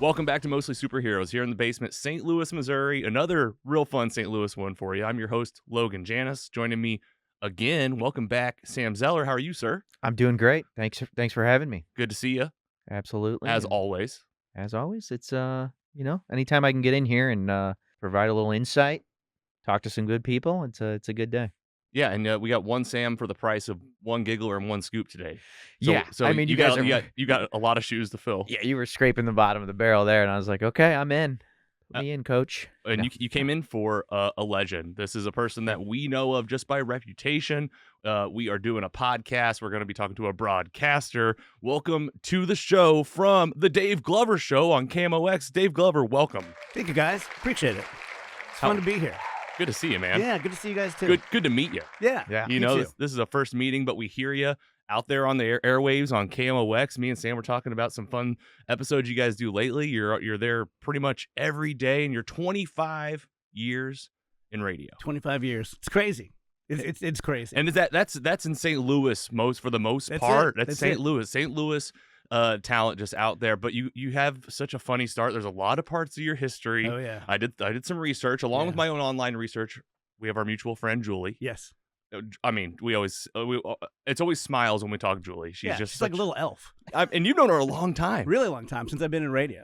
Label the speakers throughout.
Speaker 1: Welcome back to Mostly Superheroes here in the basement, St. Louis, Missouri. Another real fun St. Louis one for you. I'm your host, Logan. Janis. Joining me again, welcome back, Sam Zeller. How are you, sir?
Speaker 2: I'm doing great. Thanks for having me.
Speaker 1: Good to see you.
Speaker 2: Absolutely.
Speaker 1: As always.
Speaker 2: As always, it's anytime I can get in here and provide a little insight, talk to some good people, it's a good day.
Speaker 1: Yeah, and we got one Sam for the price of one giggler and one scoop today. So
Speaker 2: I mean,
Speaker 1: you got a lot of shoes to fill.
Speaker 2: Yeah, you were scraping the bottom of the barrel there, and I was like, okay, I'm in. Put me in, coach.
Speaker 1: And no. you came in for a legend. This is a person that we know of just by reputation. We are doing a podcast. We're going to be talking to a broadcaster. Welcome to the show from the Dave Glover Show on KMOX. Dave Glover, welcome.
Speaker 3: Thank you, guys. Appreciate it. It's fun to be here.
Speaker 1: Good to see you, man.
Speaker 3: Yeah, good to see you guys, too.
Speaker 1: Good to meet you.
Speaker 3: Yeah.
Speaker 1: You know, this is a first meeting, but we hear you out there on the airwaves on KMOX. Me and Sam were talking about some fun episodes you guys do lately. You're there pretty much every day, and you're 25 years in radio.
Speaker 3: 25 years. It's crazy. It's crazy.
Speaker 1: And that's in St. Louis for the most part. That's St. Louis. St. Louis talent just out there. But you have such a funny start. There's a lot of parts of your history.
Speaker 3: Oh yeah.
Speaker 1: I did some research along with my own online research. We have our mutual friend Julie.
Speaker 3: Yes.
Speaker 1: I mean, it's always smiles when we talk Julie. She's
Speaker 3: like a little elf.
Speaker 1: And you've known her a long time.
Speaker 3: Really long time, since I've been in radio.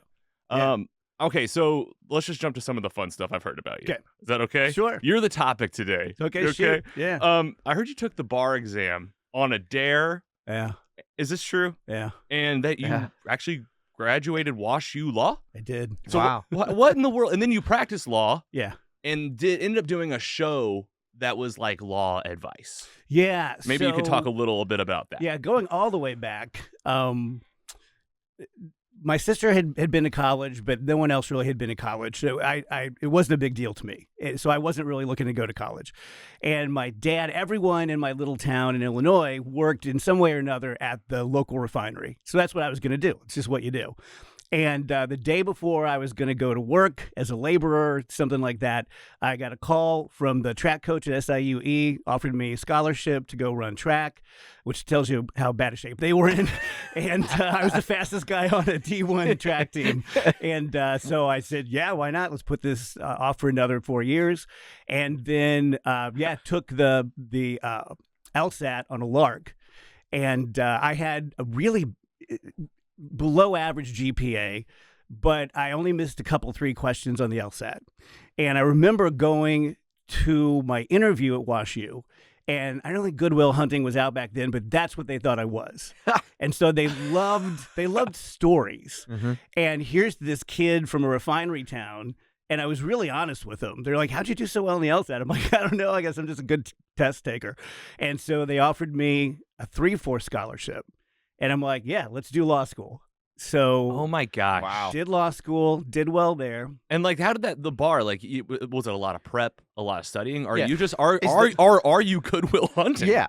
Speaker 1: Okay, so let's just jump to some of the fun stuff I've heard about you.
Speaker 3: Okay.
Speaker 1: Is that okay?
Speaker 3: Sure.
Speaker 1: You're the topic today.
Speaker 3: Okay,
Speaker 1: okay?
Speaker 3: sure. Yeah.
Speaker 1: I heard you took the bar exam on a dare.
Speaker 3: Yeah.
Speaker 1: Is this true?
Speaker 3: Yeah.
Speaker 1: And that you actually graduated WashU Law?
Speaker 3: I did.
Speaker 1: So
Speaker 2: wow.
Speaker 1: What in the world? And then you practiced law.
Speaker 3: Yeah.
Speaker 1: And ended up doing a show that was like law advice.
Speaker 3: Yeah.
Speaker 1: Maybe you could talk a little bit about that.
Speaker 3: Yeah, going all the way back. My sister had been to college, but no one else really had been to college. So it wasn't a big deal to me. So I wasn't really looking to go to college. And my dad, everyone in my little town in Illinois worked in some way or another at the local refinery. So that's what I was going to do. It's just what you do. And the day before I was going to go to work as a laborer, something like that, I got a call from the track coach at SIUE, offered me a scholarship to go run track, which tells you how bad a shape they were in. And I was the fastest guy on a D1 track team. And so I said, yeah, why not? Let's put this off for another 4 years. And then, took the LSAT on a lark. And I had a really below average GPA, but I only missed a couple 3 questions on the LSAT. And I remember going to my interview at WashU, and I don't think Goodwill Hunting was out back then, but that's what they thought I was. And so they loved stories. Mm-hmm. And here's this kid from a refinery town, and I was really honest with them. They're like, how'd you do so well in the LSAT? I'm like, I don't know. I guess I'm just a good test taker. And so they offered me a 3-4 scholarship. And I'm like, yeah, let's do law school. So,
Speaker 1: oh my gosh,
Speaker 2: wow.
Speaker 3: Did law school, did well there.
Speaker 1: And like, how did the bar, like, was it a lot of prep, a lot of studying? Are
Speaker 2: Yeah.
Speaker 1: you just, are you Goodwill Hunting?
Speaker 2: Yeah.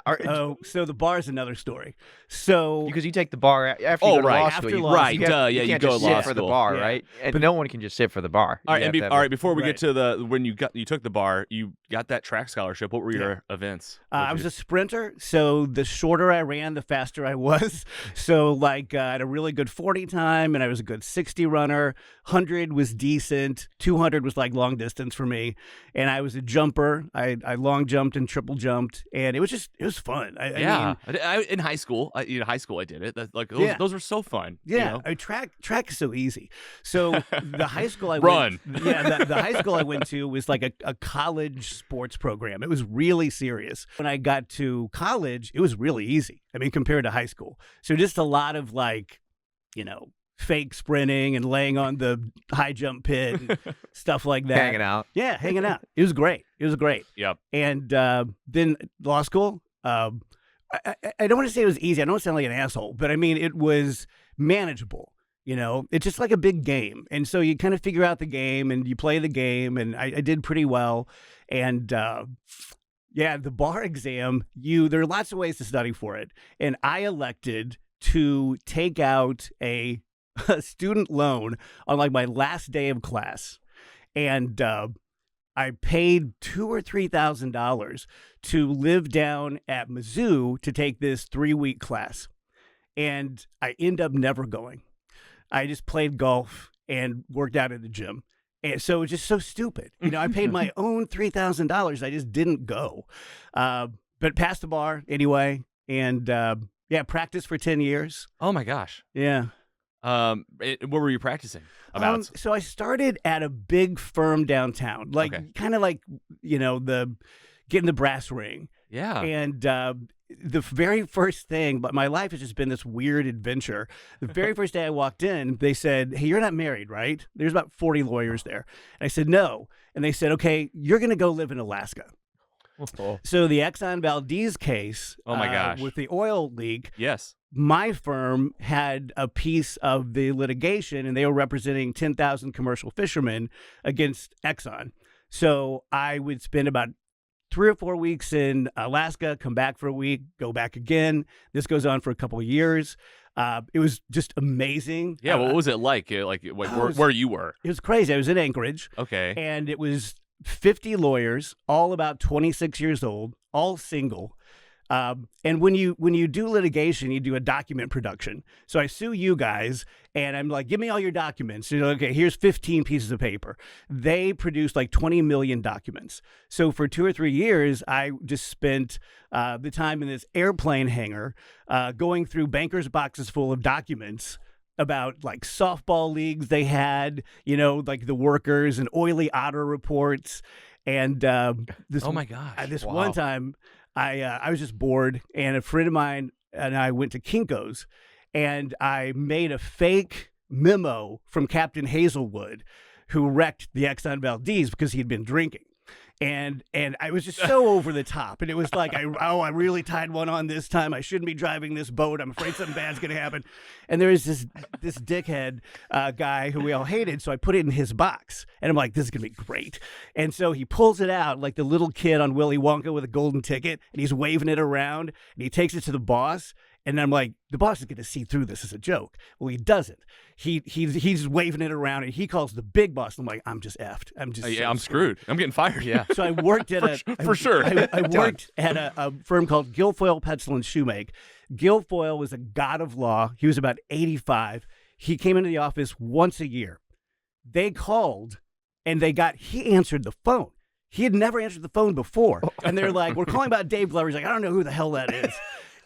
Speaker 3: So the bar is another story. So
Speaker 2: because you take the bar after you go to law
Speaker 3: after
Speaker 2: school.
Speaker 3: law
Speaker 1: right,
Speaker 2: You
Speaker 1: you
Speaker 2: can't
Speaker 1: go
Speaker 2: just
Speaker 1: to law
Speaker 2: sit for the bar,
Speaker 3: Yeah.
Speaker 2: right? And no one can just sit for the bar.
Speaker 1: All right, before we
Speaker 3: Right.
Speaker 1: get to when you took the bar, you got that track scholarship. What were your events?
Speaker 3: I was a sprinter, so the shorter I ran, the faster I was. So I had a really good 40 time, and I was a good 60 runner. 100 was decent. 200 was like long distance for me. And I was a jumper. I long jumped and triple jumped, and it was fun. I mean,
Speaker 1: in high school, I did it. Those were so fun.
Speaker 3: Yeah,
Speaker 1: you know?
Speaker 3: Track is so easy. So the high school I
Speaker 1: Run.
Speaker 3: the high school I went to was like a college sports program. It was really serious. When I got to college, it was really easy. I mean, compared to high school. So just a lot of fake sprinting and laying on the high jump pit and stuff like that.
Speaker 2: Hanging out.
Speaker 3: Yeah, hanging out. It was great.
Speaker 1: Yep.
Speaker 3: And then law school, I don't want to say it was easy. I don't want to sound like an asshole, but I mean, it was manageable. It's just like a big game. And so you kind of figure out the game and you play the game, and I did pretty well. And the bar exam, there are lots of ways to study for it. And I elected to take out a student loan on my last day of class. And I paid $2,000 or $3,000 to live down at Mizzou to take this 3-week class. And I end up never going. I just played golf and worked out at the gym. And so it was just so stupid. I paid my own $3,000. I just didn't go. But passed the bar anyway. And practiced for 10 years.
Speaker 1: Oh my gosh.
Speaker 3: Yeah.
Speaker 1: What were you practicing about?
Speaker 3: So I started at a big firm downtown, kind of like, the getting the brass ring.
Speaker 1: Yeah.
Speaker 3: And the very first thing, but my life has just been this weird adventure. The very first day I walked in, they said, "Hey, you're not married, right?" There's about 40 lawyers there. And I said, "No." And they said, "Okay, you're going to go live in Alaska." So the Exxon Valdez case,
Speaker 1: oh my gosh,
Speaker 3: with the oil leak,
Speaker 1: yes,
Speaker 3: my firm had a piece of the litigation, and they were representing 10,000 commercial fishermen against Exxon. So I would spend about 3 or 4 weeks in Alaska, come back for a week, go back again. This goes on for a couple of years. It was just amazing.
Speaker 1: Yeah, what was it like? Where you were?
Speaker 3: It was crazy. I was in Anchorage.
Speaker 1: Okay.
Speaker 3: And it was 50 lawyers, all about 26 years old, all single. And when you do litigation, you do a document production. So I sue you guys, and I'm like, give me all your documents. Okay, here's 15 pieces of paper. They produced like 20 million documents. So for 2 or 3 years, I just spent the time in this airplane hangar going through bankers' boxes full of documents about like softball leagues they had, like the workers and oily otter reports. And this,
Speaker 1: oh my gosh,
Speaker 3: this one time, I was just bored, and a friend of mine and I went to Kinko's, and I made a fake memo from Captain Hazelwood, who wrecked the Exxon Valdez because he'd been drinking. And I was just so over the top. And it was like, I really tied one on this time. I shouldn't be driving this boat. I'm afraid something bad's going to happen. And there was this dickhead guy who we all hated. So I put it in his box. And I'm like, this is going to be great. And so he pulls it out like the little kid on Willy Wonka with a golden ticket. And he's waving it around. And he takes it to the boss. And I'm like, the boss is going to see through this as a joke. Well, he doesn't. He's waving it around, and he calls the big boss. I'm like, I'm just effed. I'm just
Speaker 1: I'm screwed. I'm getting fired.
Speaker 2: Yeah.
Speaker 3: So I worked at
Speaker 1: for sure.
Speaker 3: I worked at a firm called Guilfoyle, Petzl, and Shoemake. Guilfoyle was a god of law. He was about 85. He came into the office once a year. They called, and he answered the phone. He had never answered the phone before. And they're like, we're calling about Dave Glover. He's like, I don't know who the hell that is.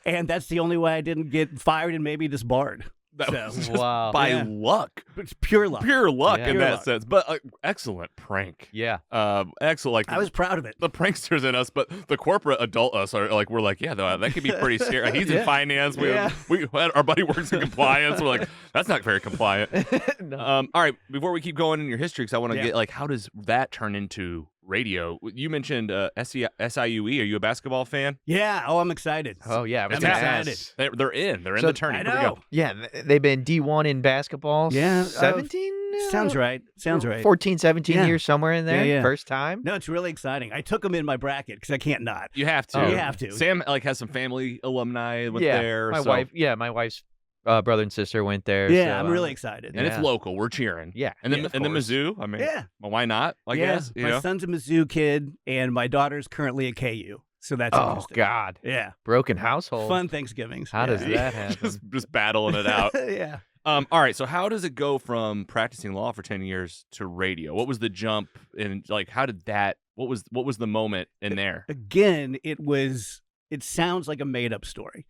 Speaker 3: And that's the only way I didn't get fired and maybe disbarred.
Speaker 1: That was just
Speaker 2: wow.
Speaker 1: by luck.
Speaker 3: It's pure luck.
Speaker 1: Pure luck in
Speaker 3: Pure
Speaker 1: that
Speaker 3: luck.
Speaker 1: sense. But excellent prank.
Speaker 2: Yeah.
Speaker 1: Excellent. Like
Speaker 3: I was proud of it.
Speaker 1: the pranksters in us, but the corporate adult us are like, we're like, yeah, that could be pretty scary. He's in finance. We our buddy works in compliance. We're like, that's not very compliant.
Speaker 2: No.
Speaker 1: All right, before we keep going in your history, because I want to get like, how does that turn into radio? You mentioned SIUE. Are you a basketball fan?
Speaker 3: Yeah. Oh, I'm excited.
Speaker 2: Oh yeah,
Speaker 3: I'm
Speaker 2: fantastic.
Speaker 3: excited.
Speaker 1: They're in
Speaker 2: So
Speaker 1: the tourney.
Speaker 3: I
Speaker 1: Here we
Speaker 3: know.
Speaker 1: go.
Speaker 2: Yeah, they've been D1 in basketball.
Speaker 3: Yeah,
Speaker 2: 17.
Speaker 3: Sounds right. Sounds right.
Speaker 2: 14, 17
Speaker 3: Yeah.
Speaker 2: years, somewhere in there.
Speaker 3: Yeah.
Speaker 2: First time.
Speaker 3: No, it's really exciting. I took them in my bracket because I can't not.
Speaker 1: You have to.
Speaker 2: Oh.
Speaker 3: You have to.
Speaker 1: Sam has some family alumni with
Speaker 2: yeah,
Speaker 1: there.
Speaker 2: my
Speaker 1: so-
Speaker 2: wife. Yeah, my wife's brother and sister went there.
Speaker 3: Yeah,
Speaker 2: so,
Speaker 3: I'm really excited.
Speaker 1: And it's
Speaker 2: Yeah.
Speaker 1: local. We're cheering.
Speaker 2: Yeah,
Speaker 1: And then
Speaker 2: yeah, of
Speaker 1: and the
Speaker 2: course.
Speaker 1: Mizzou. I mean,
Speaker 3: Yeah.
Speaker 1: well, why not? I guess. You
Speaker 3: my
Speaker 1: know?
Speaker 3: son's a Mizzou kid, and my daughter's currently at KU. So that's
Speaker 2: Oh
Speaker 3: interesting.
Speaker 2: God,
Speaker 3: Yeah.
Speaker 2: broken household.
Speaker 3: Fun Thanksgivings.
Speaker 2: How does
Speaker 3: Yeah.
Speaker 2: that happen?
Speaker 1: just battling it out.
Speaker 3: Yeah.
Speaker 1: All right. So how does it go from practicing law for 10 years to radio? What was the jump and like how did that? What was the moment in there?
Speaker 3: Again, it sounds like a made up story.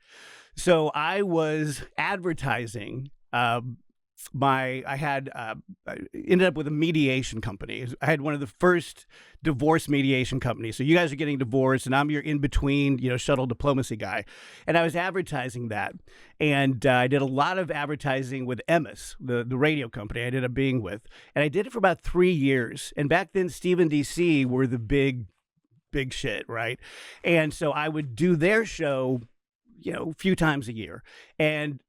Speaker 3: So I was advertising. I ended up with a mediation company. I had one of the first divorce mediation companies. So you guys are getting divorced, and I'm your in between, shuttle diplomacy guy. And I was advertising that, and I did a lot of advertising with Emmis, the radio company I ended up being with, and I did it for about 3 years. And back then, Steve and DC were the big shit, right? And so I would do their show, a few times a year, and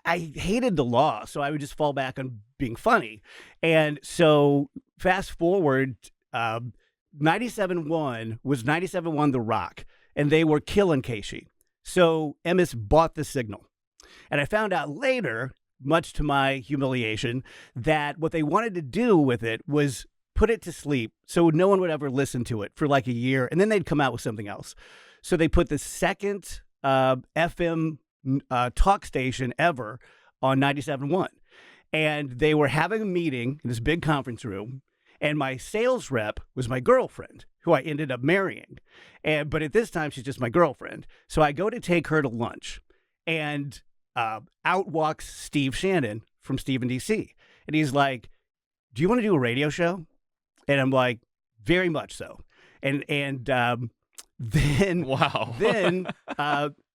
Speaker 3: I hated the law, so I would just fall back on being funny. And so fast forward, 97.1 was 97.1 The Rock, and they were killing Casey. So Emmis bought the signal. And I found out later, much to my humiliation, that what they wanted to do with it was put it to sleep so no one would ever listen to it for like a year, and then they'd come out with something else. So they put the second FM talk station ever on 97.1. And they were having a meeting in this big conference room, and my sales rep was my girlfriend, who I ended up marrying. But at this time, she's just my girlfriend. So I go to take her to lunch, and out walks Steve Shannon from Steve in DC. And he's like, do you want to do a radio show? And I'm like, very much so. And then,
Speaker 1: Wow.
Speaker 3: then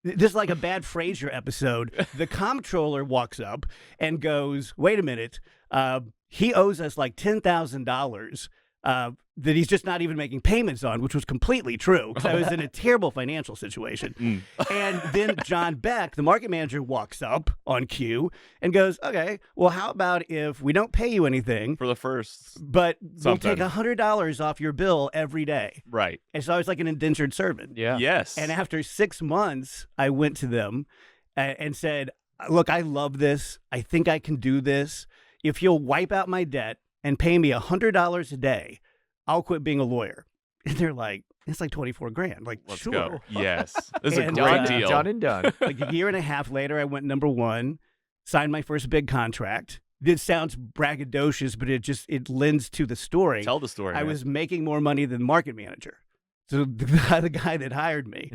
Speaker 3: this is like a bad Frasier episode. The comptroller walks up and goes, wait a minute, he owes us like $10,000 that he's just not even making payments on, which was completely true because I was in a terrible financial situation. And then John Beck, the market manager, walks up on cue and goes, okay, well, how about if we don't pay you anything
Speaker 1: For the first.
Speaker 3: but
Speaker 1: something.
Speaker 3: we'll take $100 off your bill every day.
Speaker 1: Right.
Speaker 3: And so I was like an indentured servant.
Speaker 2: Yeah.
Speaker 1: Yes.
Speaker 3: And after 6 months, I went to them and said, look, I love this. I think I can do this. If you'll wipe out my debt and pay me $100 a day, I'll quit being a lawyer. And they're like, it's like 24 grand. Like,
Speaker 1: Let's
Speaker 3: sure.
Speaker 1: go. Yes. This is a
Speaker 3: And,
Speaker 1: great deal.
Speaker 2: Done and done.
Speaker 3: Like a year and a half later, I went number one, signed my first big contract. This sounds braggadocious, but it lends to the story.
Speaker 1: Tell the story.
Speaker 3: I
Speaker 1: man.
Speaker 3: was making more money than the market manager. So the guy that hired me.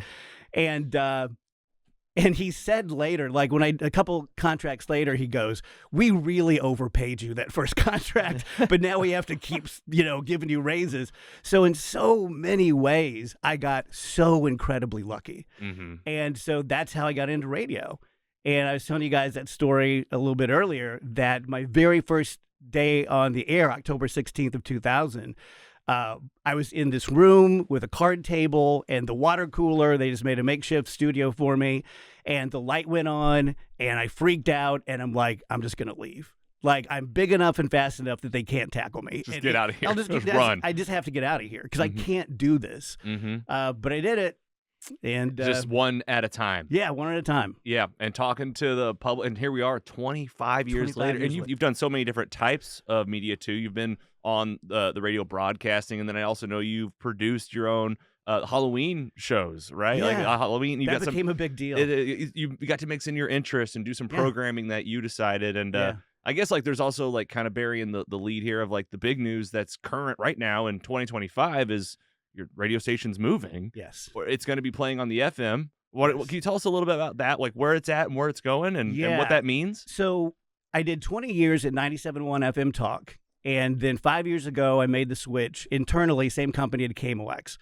Speaker 3: And he said later, like a couple contracts later, he goes, we really overpaid you that first contract, but now we have to keep, giving you raises. So in so many ways, I got so incredibly lucky.
Speaker 1: Mm-hmm.
Speaker 3: And so that's how I got into radio. And I was telling you guys that story a little bit earlier, that my very first day on the air, October 16th of 2000, I was in this room with a card table and the water cooler. They just made a makeshift studio for me, and the light went on, and I freaked out, and I'm like, I'm just going to leave. Like, I'm big enough and fast enough that they can't tackle me.
Speaker 1: Just get out of here.
Speaker 3: I'll just
Speaker 1: run.
Speaker 3: I just have to get out of here because
Speaker 1: Mhm.
Speaker 3: I can't do this.
Speaker 1: Mm-hmm.
Speaker 3: But I did it. And
Speaker 1: Just one at a time.
Speaker 3: yeah, one at a time.
Speaker 1: Yeah, and talking to the public, and here we are 25 years
Speaker 3: 25
Speaker 1: later,
Speaker 3: years
Speaker 1: and
Speaker 3: later.
Speaker 1: you've done so many different types of media too. You've been on the radio broadcasting, and then I also know you've produced your own Halloween shows, right? Like
Speaker 3: Yeah.
Speaker 1: Halloween, you
Speaker 3: That
Speaker 1: got
Speaker 3: became a big deal.
Speaker 1: you got to mix in your interests and do some
Speaker 3: Yeah.
Speaker 1: programming that you decided, and
Speaker 3: Yeah.
Speaker 1: I guess like there's also like kind of burying the lead here of like the big news that's current right now in 2025 is your radio station's moving.
Speaker 3: Yes.
Speaker 1: Or it's going to be playing on the FM. What can you tell us a little bit about that? Like where it's at and where it's going and
Speaker 3: Yeah.
Speaker 1: what that means?
Speaker 3: So I did 20 years at 97.1 FM Talk. And then 5 years ago, I made the switch internally, same company, to KMOX.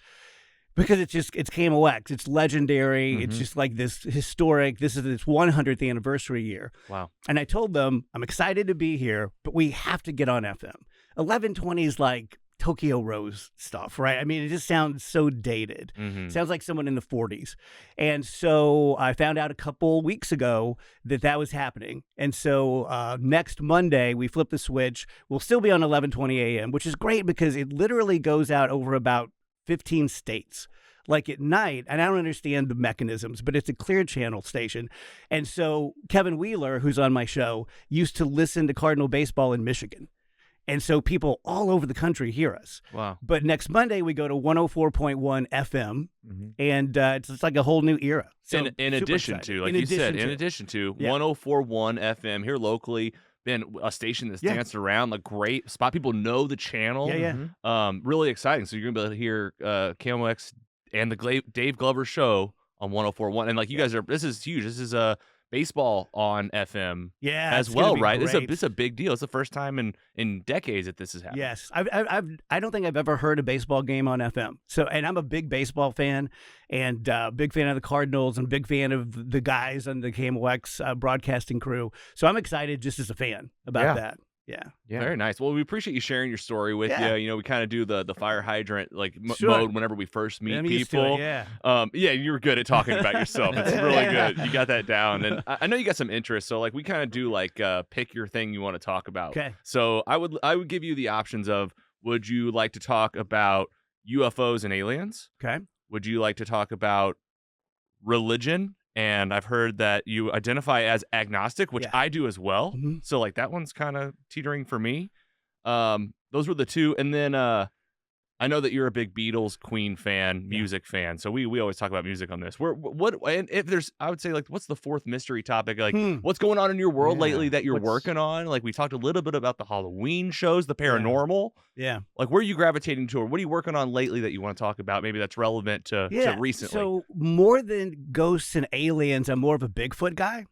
Speaker 3: Because it's KMOX. It's legendary. It's
Speaker 1: Mhm.
Speaker 3: just like this historic. This is its 100th anniversary year.
Speaker 1: Wow.
Speaker 3: And I told them, I'm excited to be here, but we have to get on FM. 1120 is like Tokyo Rose stuff, right? I mean, it just sounds so dated.
Speaker 1: Mm-hmm.
Speaker 3: Sounds like someone in the 40s. And so I found out a couple weeks ago that was happening. And so next Monday, we flip the switch. We'll still be on 11:20 a.m., which is great because it literally goes out over about 15 states. Like at night, and I don't understand the mechanisms, but it's a clear channel station. And so Kevin Wheeler, who's on my show, used to listen to Cardinal baseball in Michigan. And so people all over the country hear us.
Speaker 1: Wow.
Speaker 3: But next Monday, we go to 104.1 FM,
Speaker 2: Mhm.
Speaker 3: and it's like a whole new era. So
Speaker 1: in
Speaker 3: super
Speaker 1: addition
Speaker 3: excited.
Speaker 1: to, like you said, in addition to
Speaker 3: Yeah.
Speaker 1: 104.1 FM here locally, been a station that's
Speaker 3: Yeah.
Speaker 1: danced around, like great spot. People know the channel.
Speaker 3: Yeah, yeah.
Speaker 1: Really exciting. So you're gonna be able to hear KMOX and the Dave Glover show on 104.1. And like you guys are, this is huge. This is baseball on FM
Speaker 3: Yeah,
Speaker 1: as
Speaker 3: it's gonna
Speaker 1: well,
Speaker 3: be
Speaker 1: right?
Speaker 3: great.
Speaker 1: It's a big deal. It's the first time in decades that this has happened.
Speaker 3: Yes, I don't think I've ever heard a baseball game on FM. So, and I'm a big baseball fan, and big fan of the Cardinals, and big fan of the guys on the KMOX broadcasting crew. So I'm excited just as a fan about
Speaker 2: Yeah.
Speaker 3: that. Yeah.
Speaker 2: Yeah.
Speaker 1: Very nice. Well, we appreciate you sharing your story with
Speaker 3: Yeah.
Speaker 1: you. You know, we kind of do the fire hydrant like
Speaker 3: Sure.
Speaker 1: mode whenever we first meet
Speaker 3: I'm used to
Speaker 1: people.
Speaker 3: it, yeah.
Speaker 1: Yeah, you're good at talking about yourself. It's really
Speaker 3: Yeah.
Speaker 1: good. You got that down, and I know you got some interest. So like we kind of do like pick your thing you want to talk about.
Speaker 3: Okay.
Speaker 1: So I would give you the options of would you like to talk about UFOs and aliens?
Speaker 3: Okay.
Speaker 1: Would you like to talk about religion? And I've heard that you identify as agnostic, which
Speaker 3: Yeah.
Speaker 1: I do as well.
Speaker 3: Mhm.
Speaker 1: So like that one's kind of teetering for me. Those were the two, and then I know that you're a big Beatles, Queen fan, music fan. So we always talk about music on this. And if there's, I would say, like, what's the fourth mystery topic? Like, what's going on in your world lately that you're working on? Like, we talked a little bit about the Halloween shows, the paranormal.
Speaker 3: Yeah.
Speaker 1: Like, where are you gravitating to, or what are you working on lately that you want to talk about? Maybe that's relevant to recently.
Speaker 3: So more than ghosts and aliens, I'm more of a Bigfoot guy.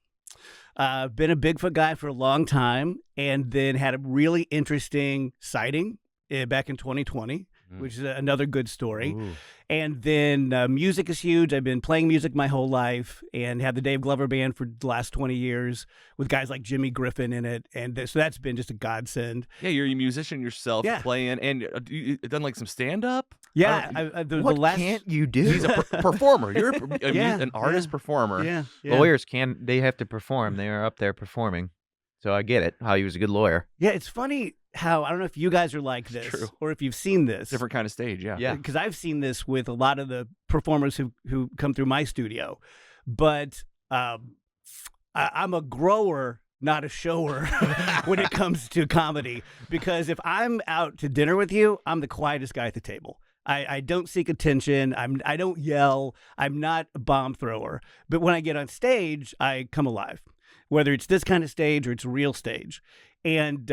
Speaker 3: Been a Bigfoot guy for a long time, and then had a really interesting sighting back in 2020. Which is another good story. Ooh. And then music is huge. I've been playing music my whole life and had the Dave Glover Band for the last 20 years with guys like Jimmy Griffin in it. And so that's been just a godsend.
Speaker 1: Yeah, you're a musician yourself, playing. And you done like some stand-up?
Speaker 3: Yeah.
Speaker 2: What can't you do?
Speaker 1: He's a performer. You're an artist performer.
Speaker 3: Yeah.
Speaker 2: Lawyers they have to perform. They are up there performing. So I get it, how he was a good lawyer.
Speaker 3: Yeah, it's funny how, I don't know if you guys are like this or if you've seen this.
Speaker 1: Different kind of stage,
Speaker 2: Yeah.
Speaker 3: Because I've seen this with a lot of the performers who come through my studio. But I'm a grower, not a shower when it comes to comedy. Because if I'm out to dinner with you, I'm the quietest guy at the table. I don't seek attention. I don't yell. I'm not a bomb thrower. But when I get on stage, I come alive. Whether it's this kind of stage or it's a real stage. And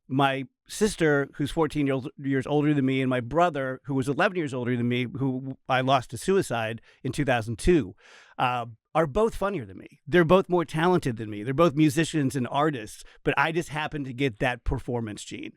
Speaker 3: my sister, who's 14 years older than me, and my brother, who was 11 years older than me, who I lost to suicide in 2002, are both funnier than me. They're both more talented than me. They're both musicians and artists, but I just happen to get that performance gene.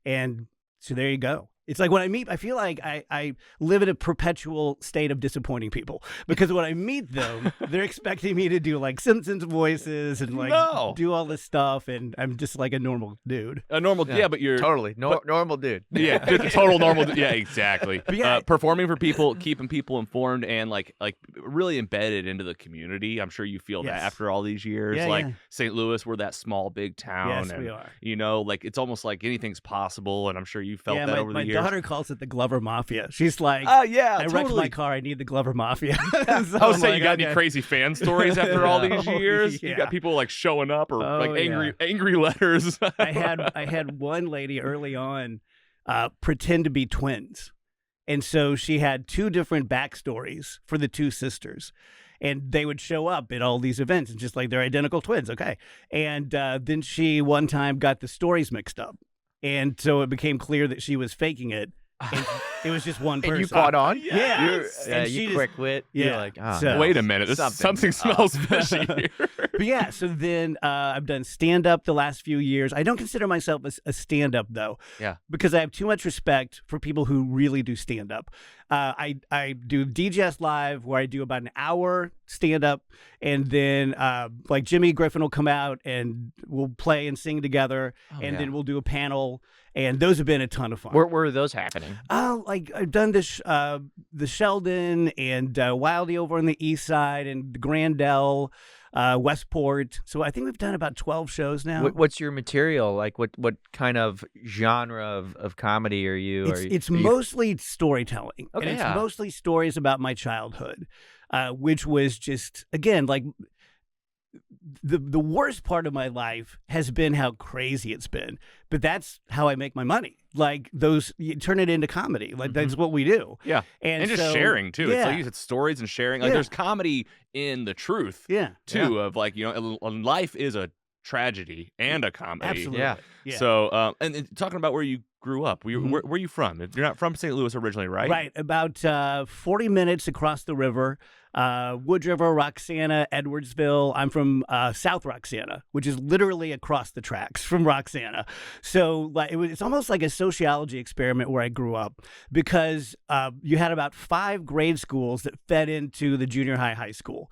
Speaker 3: And so there you go. It's like when I meet, I feel like I live in a perpetual state of disappointing people because when I meet them, they're expecting me to do like Simpsons voices and like do all this stuff, and I'm just like a normal dude.
Speaker 1: A normal, but you're
Speaker 2: totally normal dude.
Speaker 1: Yeah, total normal. Yeah, exactly. Performing for people, keeping people informed, and like really embedded into the community. I'm sure you feel that after all these years. St. Louis, we're that small, big town.
Speaker 3: Yes,
Speaker 1: and,
Speaker 3: we are.
Speaker 1: You know, like it's almost like anything's possible, and I'm sure you felt that over the years.
Speaker 3: My daughter calls it the Glover Mafia. She's like,
Speaker 1: I
Speaker 3: wrecked my car. I need the Glover Mafia.
Speaker 1: So I was saying, you got any crazy fan stories after all these years? You got people like showing up or angry letters.
Speaker 3: I had one lady early on pretend to be twins. And so she had two different backstories for the two sisters. And they would show up at all these events and just like they're identical twins. Okay. And then she one time got the stories mixed up. And so it became clear that she was faking it. And it was just one person.
Speaker 2: And you caught on?
Speaker 3: Yeah.
Speaker 2: You quick wit.
Speaker 3: Yeah.
Speaker 2: You're like,
Speaker 1: wait a minute. Something smells fishy here.
Speaker 3: But yeah, so then I've done stand-up the last few years. I don't consider myself a stand-up, though.
Speaker 1: Yeah.
Speaker 3: Because I have too much respect for people who really do stand-up. I do DJS Live, where I do about an hour stand-up, and then like Jimmy Griffin will come out, and we'll play and sing together, then we'll do a panel, and those have been a ton of fun.
Speaker 2: Where are those happening?
Speaker 3: Like I've done this, the Sheldon and Wildy over on the East Side, and the Grandel, Westport. So I think we've done about 12 shows now.
Speaker 2: What's your material? Like what kind of genre of comedy are you?
Speaker 3: It's mostly storytelling.
Speaker 2: Okay,
Speaker 3: and it's mostly stories about my childhood, which was just, again, like the worst part of my life has been how crazy it's been. But that's how I make my money. Like you turn it into comedy. Like that's what we do.
Speaker 1: Yeah. And just sharing too. It's like you said, stories and sharing. Like there's comedy in the truth too of like, you know, life is a tragedy and a comedy.
Speaker 3: Absolutely.
Speaker 1: Yeah. So and talking about where you grew up, where are you from? You're not from St. Louis originally, right?
Speaker 3: Right. About 40 minutes across the river. Wood River, Roxana, Edwardsville. I'm from South Roxana, which is literally across the tracks from Roxana. So like it's almost like a sociology experiment where I grew up, because you had about 5 grade schools that fed into the junior high school.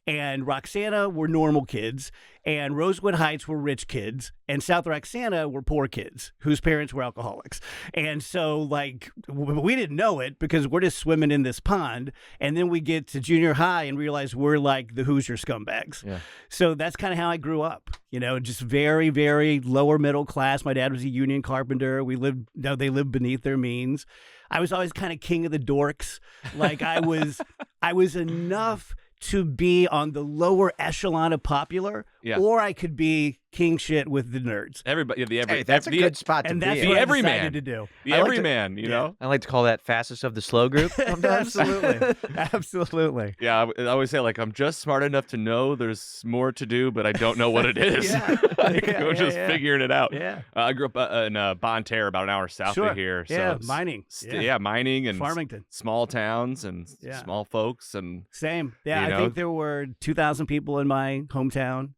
Speaker 3: And Roxana were normal kids, and Rosewood Heights were rich kids, and South Roxana were poor kids whose parents were alcoholics. And so, like, we didn't know it because we're just swimming in this pond, and then we get to junior high and realize we're like the Hoosier scumbags. Yeah. So that's kind of how I grew up, you know, just very, very lower middle class. My dad was a union carpenter. They lived beneath their means. I was always kind of king of the dorks. Like I was enough to be on the lower echelon of popular
Speaker 1: Yeah.
Speaker 3: or I could be king shit with the nerds.
Speaker 1: Everybody,
Speaker 2: Hey, that's a good spot to
Speaker 3: And
Speaker 2: be
Speaker 3: that's
Speaker 2: in.
Speaker 3: what I
Speaker 1: everyman.
Speaker 3: decided to do.
Speaker 1: The
Speaker 2: I like to-
Speaker 1: everyman, you know?
Speaker 2: I like to call that fastest of the slow group sometimes.
Speaker 3: Absolutely. Absolutely.
Speaker 1: Yeah, I always say, like, I'm just smart enough to know there's more to do, but I don't know what it is.
Speaker 3: Yeah.
Speaker 1: Like,
Speaker 3: Yeah,
Speaker 1: we're
Speaker 3: yeah,
Speaker 1: just
Speaker 3: yeah.
Speaker 1: figuring it out.
Speaker 3: Yeah.
Speaker 1: I grew up in Bonne Terre, about an hour south
Speaker 3: Sure.
Speaker 1: of here. So
Speaker 3: Yeah,
Speaker 1: it's-
Speaker 3: mining.
Speaker 1: Yeah, mining and
Speaker 3: Farmington.
Speaker 1: small towns and
Speaker 3: Yeah.
Speaker 1: small folks. And
Speaker 3: Same. Yeah,
Speaker 1: You
Speaker 3: I
Speaker 1: know?
Speaker 3: think there were 2,000 people in my hometown.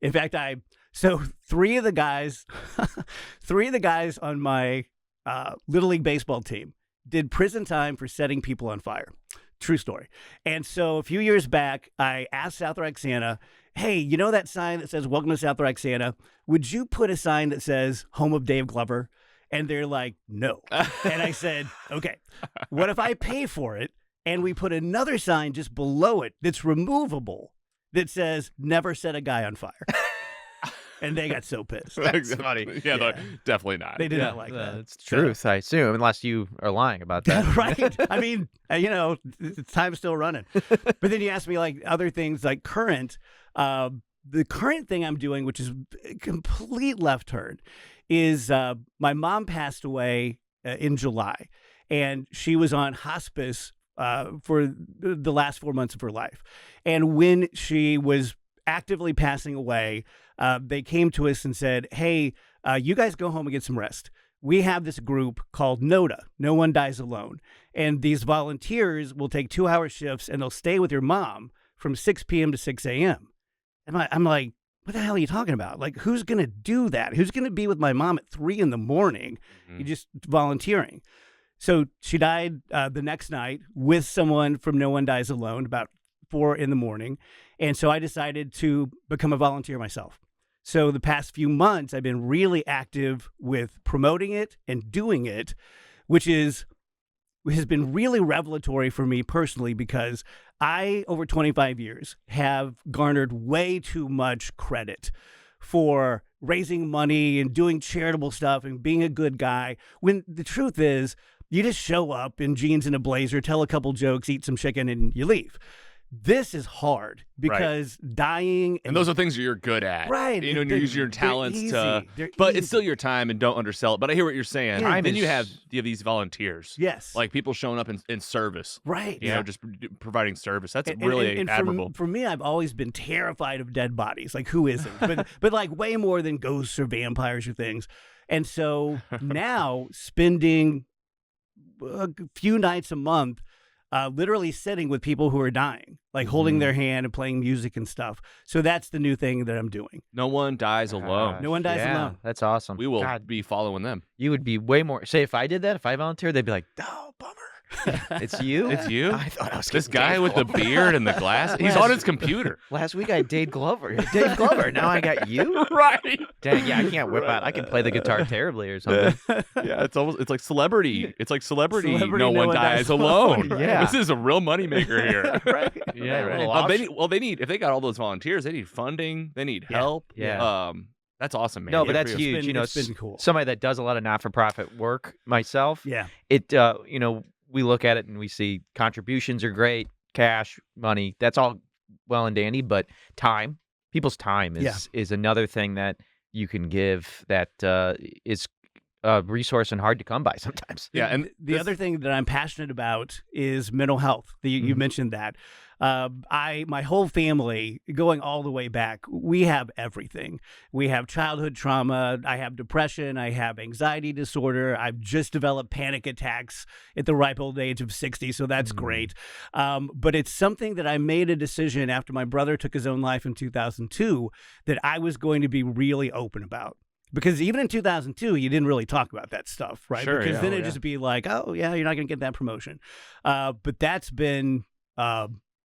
Speaker 3: In fact, so three of the guys on my Little League baseball team did prison time for setting people on fire. True story. And so a few years back, I asked South Roxana, hey, you know that sign that says, welcome to South Roxana? Would you put a sign that says, home of Dave Glover? And they're like, no. And I said, okay, what if I pay for it and we put another sign just below it that's removable that says, never set a guy on fire? And they got so pissed.
Speaker 1: That's
Speaker 2: funny.
Speaker 1: Yeah,
Speaker 3: Yeah.
Speaker 1: definitely not.
Speaker 3: They did not like that.
Speaker 2: It's truth, I assume, unless you are lying about that.
Speaker 3: Right. I mean, time's still running. But then you ask me like other things like current. The current thing I'm doing, which is a complete left turn, is my mom passed away in July, and she was on hospice for the last 4 months of her life. And when she was actively passing away, they came to us and said, hey, you guys go home and get some rest. We have this group called NODA, No One Dies Alone. And these volunteers will take 2-hour shifts and they'll stay with your mom from 6 p.m. to 6 a.m. And I'm like, what the hell are you talking about? Like, who's going to do that? Who's going to be with my mom at 3 in the morning? You're just volunteering. So she died the next night with someone from No One Dies Alone about 4 in the morning. And so I decided to become a volunteer myself. So the past few months, I've been really active with promoting it and doing it, which has been really revelatory for me personally, because I, over 25 years, have garnered way too much credit for raising money and doing charitable stuff and being a good guy, when the truth is, you just show up in jeans and a blazer, tell a couple jokes, eat some chicken, and you leave. This is hard because dying
Speaker 1: And those are things you're good at.
Speaker 3: Right.
Speaker 1: You know, and you use your talents to,
Speaker 3: They're
Speaker 1: but
Speaker 3: easy.
Speaker 1: it's still your time, and don't undersell it. But I hear what you're saying.
Speaker 3: Yeah.
Speaker 1: Then you have these volunteers.
Speaker 3: Yes.
Speaker 1: Like people showing up in service.
Speaker 3: Right.
Speaker 1: You know, just providing service. That's
Speaker 3: And-
Speaker 1: really
Speaker 3: and
Speaker 1: admirable.
Speaker 3: For me, I've always been terrified of dead bodies. Like, who isn't? but like way more than ghosts or vampires or things. And so now spending a few nights a month literally sitting with people who are dying, like holding their hand and playing music and stuff. So that's the new thing that I'm doing.
Speaker 1: No one dies alone.
Speaker 3: No one dies
Speaker 2: yeah,
Speaker 3: alone.
Speaker 2: That's awesome.
Speaker 1: We will
Speaker 2: God,
Speaker 1: be following them.
Speaker 2: you would be way more. Say, if I did that, if I volunteered, they'd be like, oh, bummer. It's you?
Speaker 1: It's you?
Speaker 2: I thought I was
Speaker 1: This
Speaker 2: getting
Speaker 1: guy
Speaker 2: Dave
Speaker 1: with the
Speaker 2: Glover.
Speaker 1: beard and the glasses. He's on his computer.
Speaker 2: Last week I had Dave Glover. Dave Glover. Now I got you?
Speaker 1: Right.
Speaker 2: Dang, yeah, I can't whip out. I can play the guitar terribly or something.
Speaker 1: Yeah, it's like celebrity. It's like celebrity.
Speaker 3: Celebrity,
Speaker 1: No one dies alone.
Speaker 2: Yeah.
Speaker 1: This is a real moneymaker here.
Speaker 3: Right.
Speaker 2: Yeah,
Speaker 3: Right.
Speaker 2: well,
Speaker 1: They need, if they got all those volunteers, they need funding. They need
Speaker 3: Yeah.
Speaker 1: help.
Speaker 2: Yeah.
Speaker 1: That's awesome, man.
Speaker 2: No,
Speaker 1: Good
Speaker 2: but
Speaker 1: for
Speaker 2: that's
Speaker 1: you.
Speaker 2: huge. You know,
Speaker 3: It's been cool.
Speaker 2: somebody that does a lot of not-for-profit work myself,
Speaker 3: Yeah.
Speaker 2: it, you know, we look at it and we see contributions are great, cash, money, that's all well and dandy, but time, people's time is another thing that you can give that is a resource and hard to come by sometimes.
Speaker 1: Yeah, and
Speaker 3: the other thing that I'm passionate about is mental health. You mentioned that. My whole family, going all the way back, we have everything. We have childhood trauma. I have depression. I have anxiety disorder. I've just developed panic attacks at the ripe old age of 60, so that's great. But it's something that I made a decision after my brother took his own life in 2002 that I was going to be really open about. Because even in 2002, you didn't really talk about that stuff, right?
Speaker 1: Sure,
Speaker 3: because
Speaker 1: yeah.
Speaker 3: then
Speaker 1: Oh,
Speaker 3: it'd
Speaker 1: yeah.
Speaker 3: just be like, oh, yeah, you're not going to get that promotion. But that's been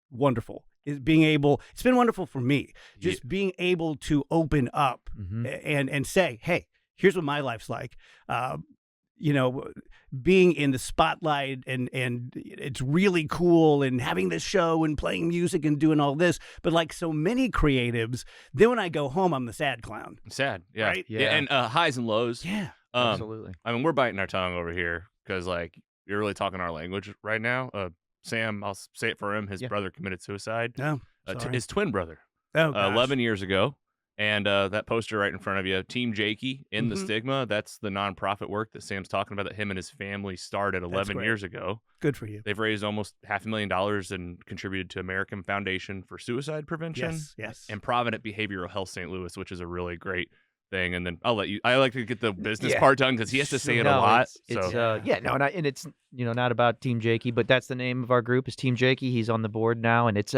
Speaker 3: wonderful. It's been wonderful for me. Just being able to open up and say, hey, here's what my life's like. You know, being in the spotlight and it's really cool, and having this show and playing music and doing all this. But like so many creatives, then when I go home, I'm the sad clown.
Speaker 1: sad. Yeah.
Speaker 3: Right?
Speaker 1: Yeah. And highs and lows.
Speaker 3: Yeah.
Speaker 2: Absolutely.
Speaker 1: I mean, we're biting our tongue over here because, like, you're really talking our language right now. Sam, I'll say it for him. His brother committed suicide.
Speaker 3: No.
Speaker 1: His
Speaker 3: sorry.
Speaker 1: twin brother.
Speaker 3: Oh, gosh.
Speaker 1: 11 years ago. And that poster right in front of you, Team Jakey in the
Speaker 3: Mhm.
Speaker 1: stigma, that's the nonprofit work that Sam's talking about that him and his family started
Speaker 3: That's
Speaker 1: 11
Speaker 3: great.
Speaker 1: years ago.
Speaker 3: Good for you.
Speaker 1: They've raised almost $500,000 and contributed to American Foundation for Suicide Prevention
Speaker 3: Yes.
Speaker 1: and Provident Behavioral Health St. Louis, which is a really great thing. And then I like to get the business
Speaker 2: Yeah.
Speaker 1: part done because he has to say it a
Speaker 2: No,
Speaker 1: lot.
Speaker 2: it's
Speaker 1: So
Speaker 2: and it's not about Team Jakey, but that's the name of our group is Team Jakey. He's on the board now, and it's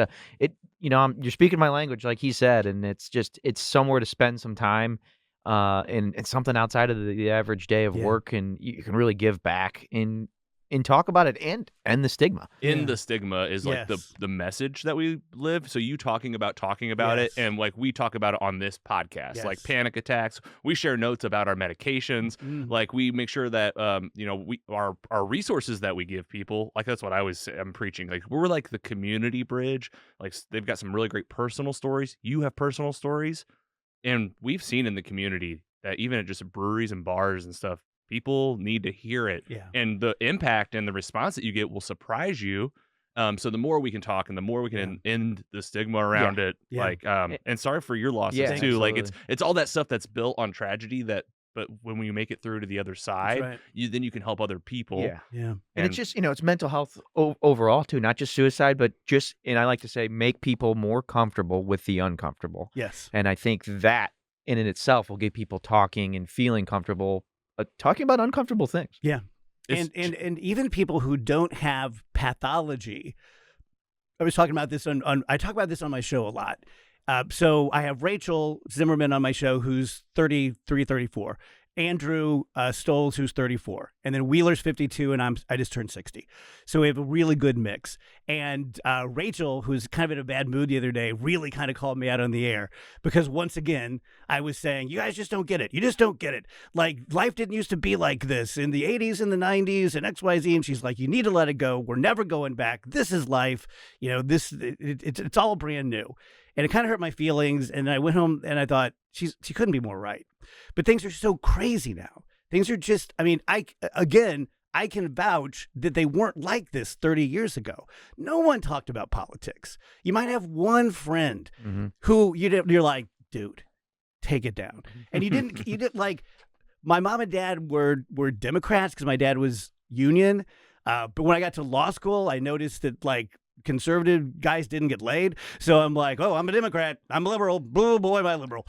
Speaker 2: you're speaking my language, like he said, and it's somewhere to spend some time, and something outside of the average day of
Speaker 3: Yeah.
Speaker 2: work, and you can really give back and talk about it and the stigma.
Speaker 1: in
Speaker 3: Yeah.
Speaker 1: the stigma is like
Speaker 3: Yes.
Speaker 1: the message that we live. So you talking about it,
Speaker 3: Yes.
Speaker 1: and like we talk about it on this podcast, like
Speaker 3: Yes.
Speaker 1: panic attacks. We share notes about our medications.
Speaker 3: Mhm.
Speaker 1: Like we make sure that we our resources that we give people, like that's what I always say, I'm preaching. Like we're like the community bridge. Like they've got some really great personal stories. You have personal stories, and we've seen in the community that even at just breweries and bars and stuff, people need to hear it.
Speaker 3: Yeah.
Speaker 1: And the impact and the response that you get will surprise you. So the more we can talk and the more we can end the stigma around it,
Speaker 3: Yeah.
Speaker 1: like, and sorry for your losses
Speaker 2: Yeah,
Speaker 1: too. Like
Speaker 2: absolutely.
Speaker 1: it's all that stuff that's built on tragedy but when you make it through to the other side,
Speaker 3: right.
Speaker 1: then you can help other people.
Speaker 2: Yeah.
Speaker 3: Yeah.
Speaker 2: And it's just, it's mental health overall too, not just suicide, but just, and I like to say, make people more comfortable with the uncomfortable.
Speaker 3: Yes.
Speaker 2: And I think that in and itself will get people talking and feeling comfortable, talking about uncomfortable things.
Speaker 3: Yeah.
Speaker 1: It's
Speaker 3: And even people who don't have pathology. I was talking about this I talk about this on my show a lot. So I have Rachel Zimmerman on my show, who's 33, 34. Andrew Stoles, who's 34, and then Wheeler's 52, and I just turned 60. So we have a really good mix. And Rachel, who's kind of in a bad mood the other day, really kind of called me out on the air because once again I was saying, you guys just don't get it. You just don't get it. Like life didn't used to be like this in the 80s and the 90s and XYZ. And she's like, you need to let it go. We're never going back. This is life. It's all brand new. And it kind of hurt my feelings. And I went home and I thought she couldn't be more right. But things are so crazy now. Things are just, I can vouch that they weren't like this 30 years ago. No one talked about politics. You might have one friend who you're like, dude, take it down. And you didn't like, my mom and dad were Democrats because my dad was union. But when I got to law school, I noticed that like conservative guys didn't get laid. So I'm like, oh, I'm a Democrat. I'm a liberal. Boo, boy, am I liberal.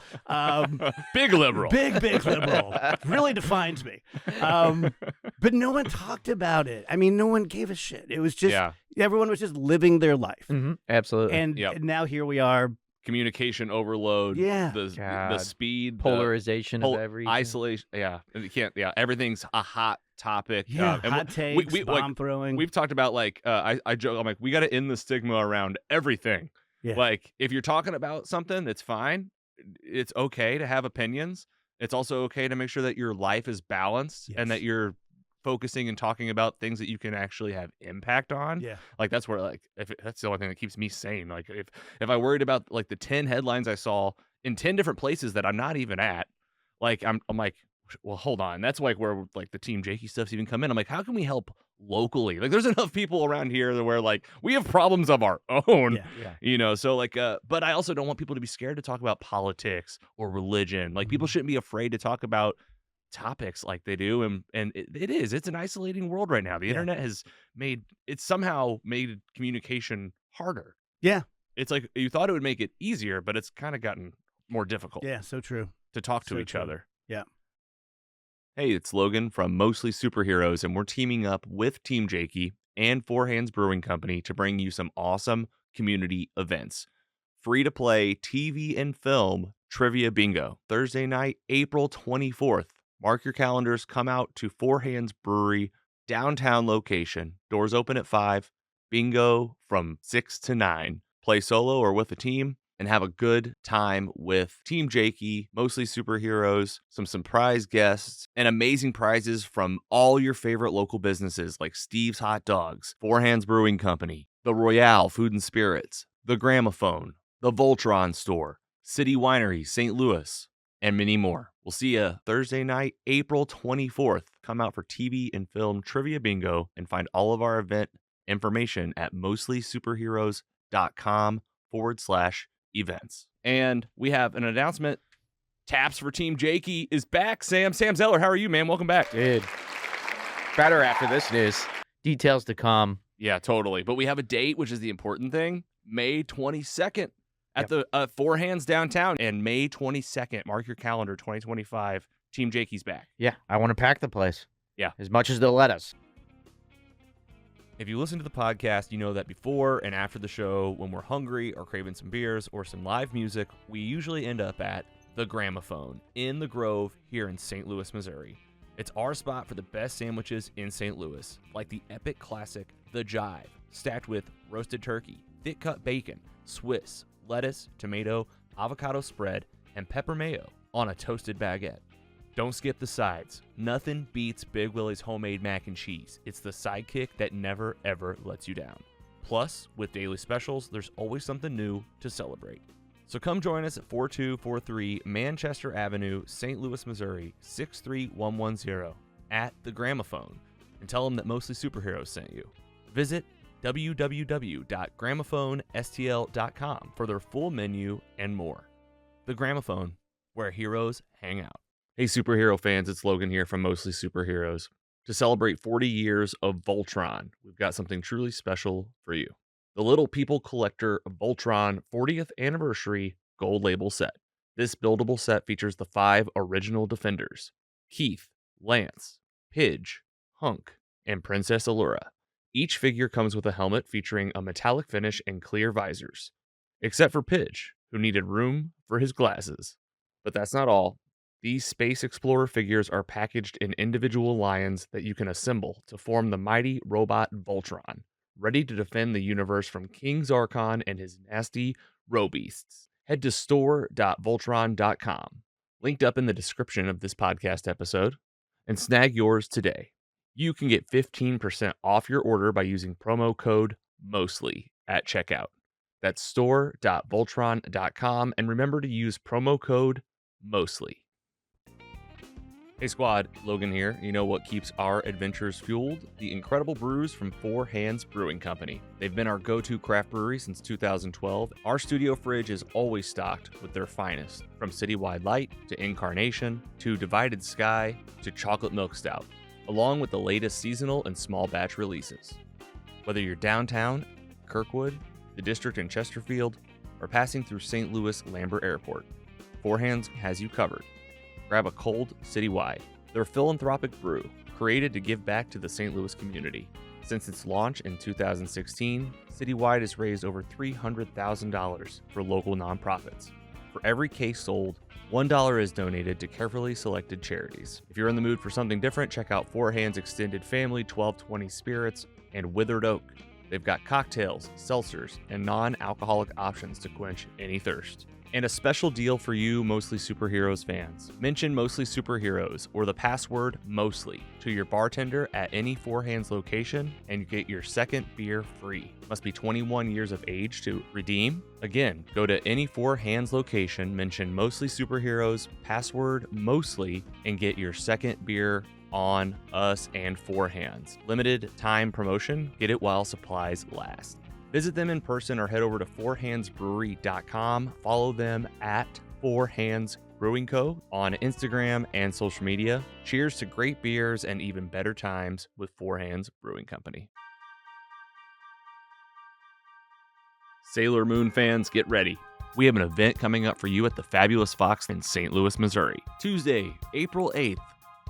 Speaker 1: big liberal.
Speaker 3: Big liberal. Really defines me. But no one talked about it. I mean, no one gave a shit. It was just, everyone was just living their life.
Speaker 2: Absolutely.
Speaker 3: And now here we are.
Speaker 1: Communication overload.
Speaker 3: Yeah.
Speaker 1: The speed.
Speaker 2: Polarization of everything.
Speaker 1: Isolation. Yeah. And you can't, everything's a hot topic.
Speaker 3: Yeah.
Speaker 1: And
Speaker 3: hot takes, bomb throwing.
Speaker 1: We've talked about like, I joke, I'm like, we got to end the stigma around everything.
Speaker 3: Yeah.
Speaker 1: Like if you're talking about something, it's fine. It's okay to have opinions. It's also okay to make sure that your life is balanced and that you're focusing and talking about things that you can actually have impact on.
Speaker 3: Yeah.
Speaker 1: Like that's where like that's the only thing that keeps me sane. Like if I worried about like the 10 headlines I saw in 10 different places that I'm not even at, like I'm like, well, hold on. That's like where like the Team Jakey stuff's even come in. I'm like, how can we help locally? Like there's enough people around here where like we have problems of our own.
Speaker 3: Yeah.
Speaker 1: So like but I also don't want people to be scared to talk about politics or religion. Like people shouldn't be afraid to talk about topics like they do, and it's an isolating world right now. The internet has somehow made communication harder.
Speaker 3: Yeah.
Speaker 1: It's like you thought it would make it easier, but it's kind of gotten more difficult.
Speaker 3: Yeah, so true.
Speaker 1: To talk to each other.
Speaker 3: Yeah.
Speaker 1: Hey, it's Logan from Mostly Superheroes, and we're teaming up with Team Jakey and Four Hands Brewing Company to bring you some awesome community events. Free to play TV and film trivia bingo Thursday night, April 24th. Mark your calendars. Come out to Four Hands Brewery, downtown location. Doors open at 5. Bingo from 6 to 9. Play solo or with a team and have a good time with Team Jakey, Mostly Superheroes, some surprise guests, and amazing prizes from all your favorite local businesses like Steve's Hot Dogs, Four Hands Brewing Company, The Royale Food and Spirits, The Gramophone, The Voltron Store, City Winery, St. Louis, and many more. We'll see you Thursday night, April 24th. Come out for TV and film trivia bingo and find all of our event information at mostlysuperheroes.com/bingo. events. And we have an announcement. Taps for Team Jakey is back. Sam Zeller, how are you, man? Welcome back.
Speaker 2: Dude, better after this news. Details to come.
Speaker 1: Yeah, totally. But we have a date, which is the important thing. May 22nd at the Four Hands downtown. And May 22nd, mark your calendar, 2025, Team Jakey's back.
Speaker 2: Yeah, I want to pack the place.
Speaker 1: Yeah.
Speaker 2: As much as they'll let us.
Speaker 1: If you listen to the podcast, you know that before and after the show, when we're hungry or craving some beers or some live music, we usually end up at the Gramophone in the Grove here in St. Louis, Missouri. It's our spot for the best sandwiches in St. Louis, like the epic classic The Jive, stacked with roasted turkey, thick cut bacon, Swiss, lettuce, tomato, avocado spread, and pepper mayo on a toasted baguette. Don't skip the sides. Nothing beats Big Willie's homemade mac and cheese. It's the sidekick that never, ever lets you down. Plus, with daily specials, there's always something new to celebrate. So come join us at 4243 Manchester Avenue, St. Louis, Missouri, 63110 at the Gramophone, and tell them that Mostly Superheroes sent you. Visit www.gramophoneSTL.com for their full menu and more. The Gramophone, where heroes hang out. Hey, superhero fans, it's Logan here from Mostly Superheroes. To celebrate 40 years of Voltron, we've got something truly special for you. The Little People Collector Voltron 40th Anniversary Gold Label Set. This buildable set features the 5 original Defenders: Keith, Lance, Pidge, Hunk, and Princess Allura. Each figure comes with a helmet featuring a metallic finish and clear visors, except for Pidge, who needed room for his glasses. But that's not all. These Space Explorer figures are packaged in individual lions that you can assemble to form the mighty robot Voltron, ready to defend the universe from King Zarkon and his nasty Robeasts. Head to store.voltron.com, linked up in the description of this podcast episode, and snag yours today. You can get 15% off your order by using promo code MOSTLY at checkout. That's store.voltron.com, and remember to use promo code MOSTLY. Hey squad, Logan here. You know what keeps our adventures fueled? The incredible brews from Four Hands Brewing Company. They've been our go-to craft brewery since 2012. Our studio fridge is always stocked with their finest, from Citywide Light to Incarnation to Divided Sky to Chocolate Milk Stout, along with the latest seasonal and small batch releases. Whether you're downtown, Kirkwood, the district in Chesterfield, or passing through St. Louis Lambert Airport, Four Hands has you covered. Grab a cold citywide. Their philanthropic brew, created to give back to the St. Louis community. Since its launch in 2016, Citywide has raised over $300,000 for local nonprofits. For every case sold, $1 is donated to carefully selected charities. If you're in the mood for something different, check out Four Hands Extended Family 1220 Spirits and Withered Oak. They've got cocktails, seltzers, and non-alcoholic options to quench any thirst. And a special deal for you Mostly Superheroes fans. Mention Mostly Superheroes or the password MOSTLY to your bartender at any Four Hands location and you get your second beer free. Must be 21 years of age to redeem. Again, go to any Four Hands location, mention Mostly Superheroes, password MOSTLY, and get your second beer on us and Four Hands. Limited time promotion. Get it while supplies last. Visit them in person or head over to fourhandsbrewery.com. Follow them at Four Hands Brewing Co. on Instagram and social media. Cheers to great beers and even better times with Four Hands Brewing Company. Sailor Moon fans, get ready. We have an event coming up for you at the Fabulous Fox in St. Louis, Missouri. Tuesday, April 8th.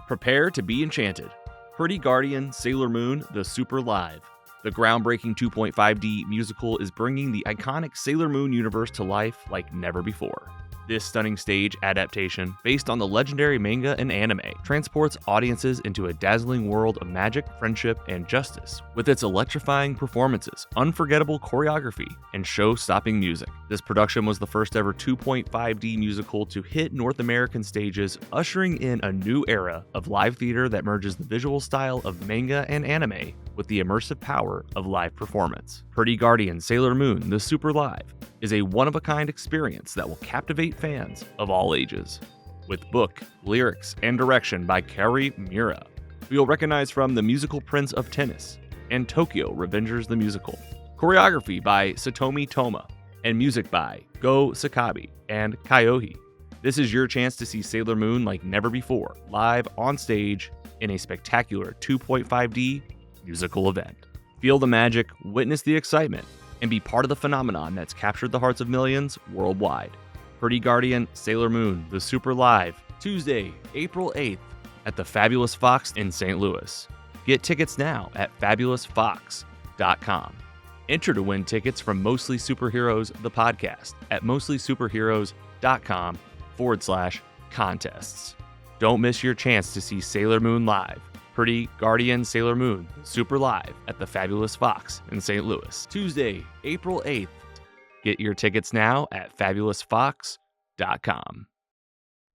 Speaker 1: Prepare to be enchanted. Pretty Guardian Sailor Moon, the Super Live. The groundbreaking 2.5D musical is bringing the iconic Sailor Moon universe to life like never before. This stunning stage adaptation, based on the legendary manga and anime, transports audiences into a dazzling world of magic, friendship, and justice. With its electrifying performances, unforgettable choreography, and show-stopping music. This production was the first ever 2.5D musical to hit North American stages, ushering in a new era of live theater that merges the visual style of manga and anime with the immersive power of live performance. Pretty Guardian Sailor Moon, the Super Live, is a one-of-a-kind experience that will captivate fans of all ages. With book, lyrics, and direction by Kari Mura, who you'll recognize from The Musical Prince of Tennis and Tokyo Revengers the Musical. Choreography by Satomi Toma, and music by Go Sakabi and Kyohi. This is your chance to see Sailor Moon like never before, live on stage in a spectacular 2.5D musical event. Feel the magic, witness the excitement, and be part of the phenomenon that's captured the hearts of millions worldwide. Pretty Guardian Sailor Moon, the Super Live, Tuesday, April 8th at the Fabulous Fox in St. Louis. Get tickets now at fabulousfox.com. Enter to win tickets from Mostly Superheroes, the podcast, at mostlysuperheroes.com/contests. Don't miss your chance to see Sailor Moon live. Pretty Guardian Sailor Moon, Super Live at the Fabulous Fox in St. Louis. Tuesday, April 8th. Get your tickets now at fabulousfox.com.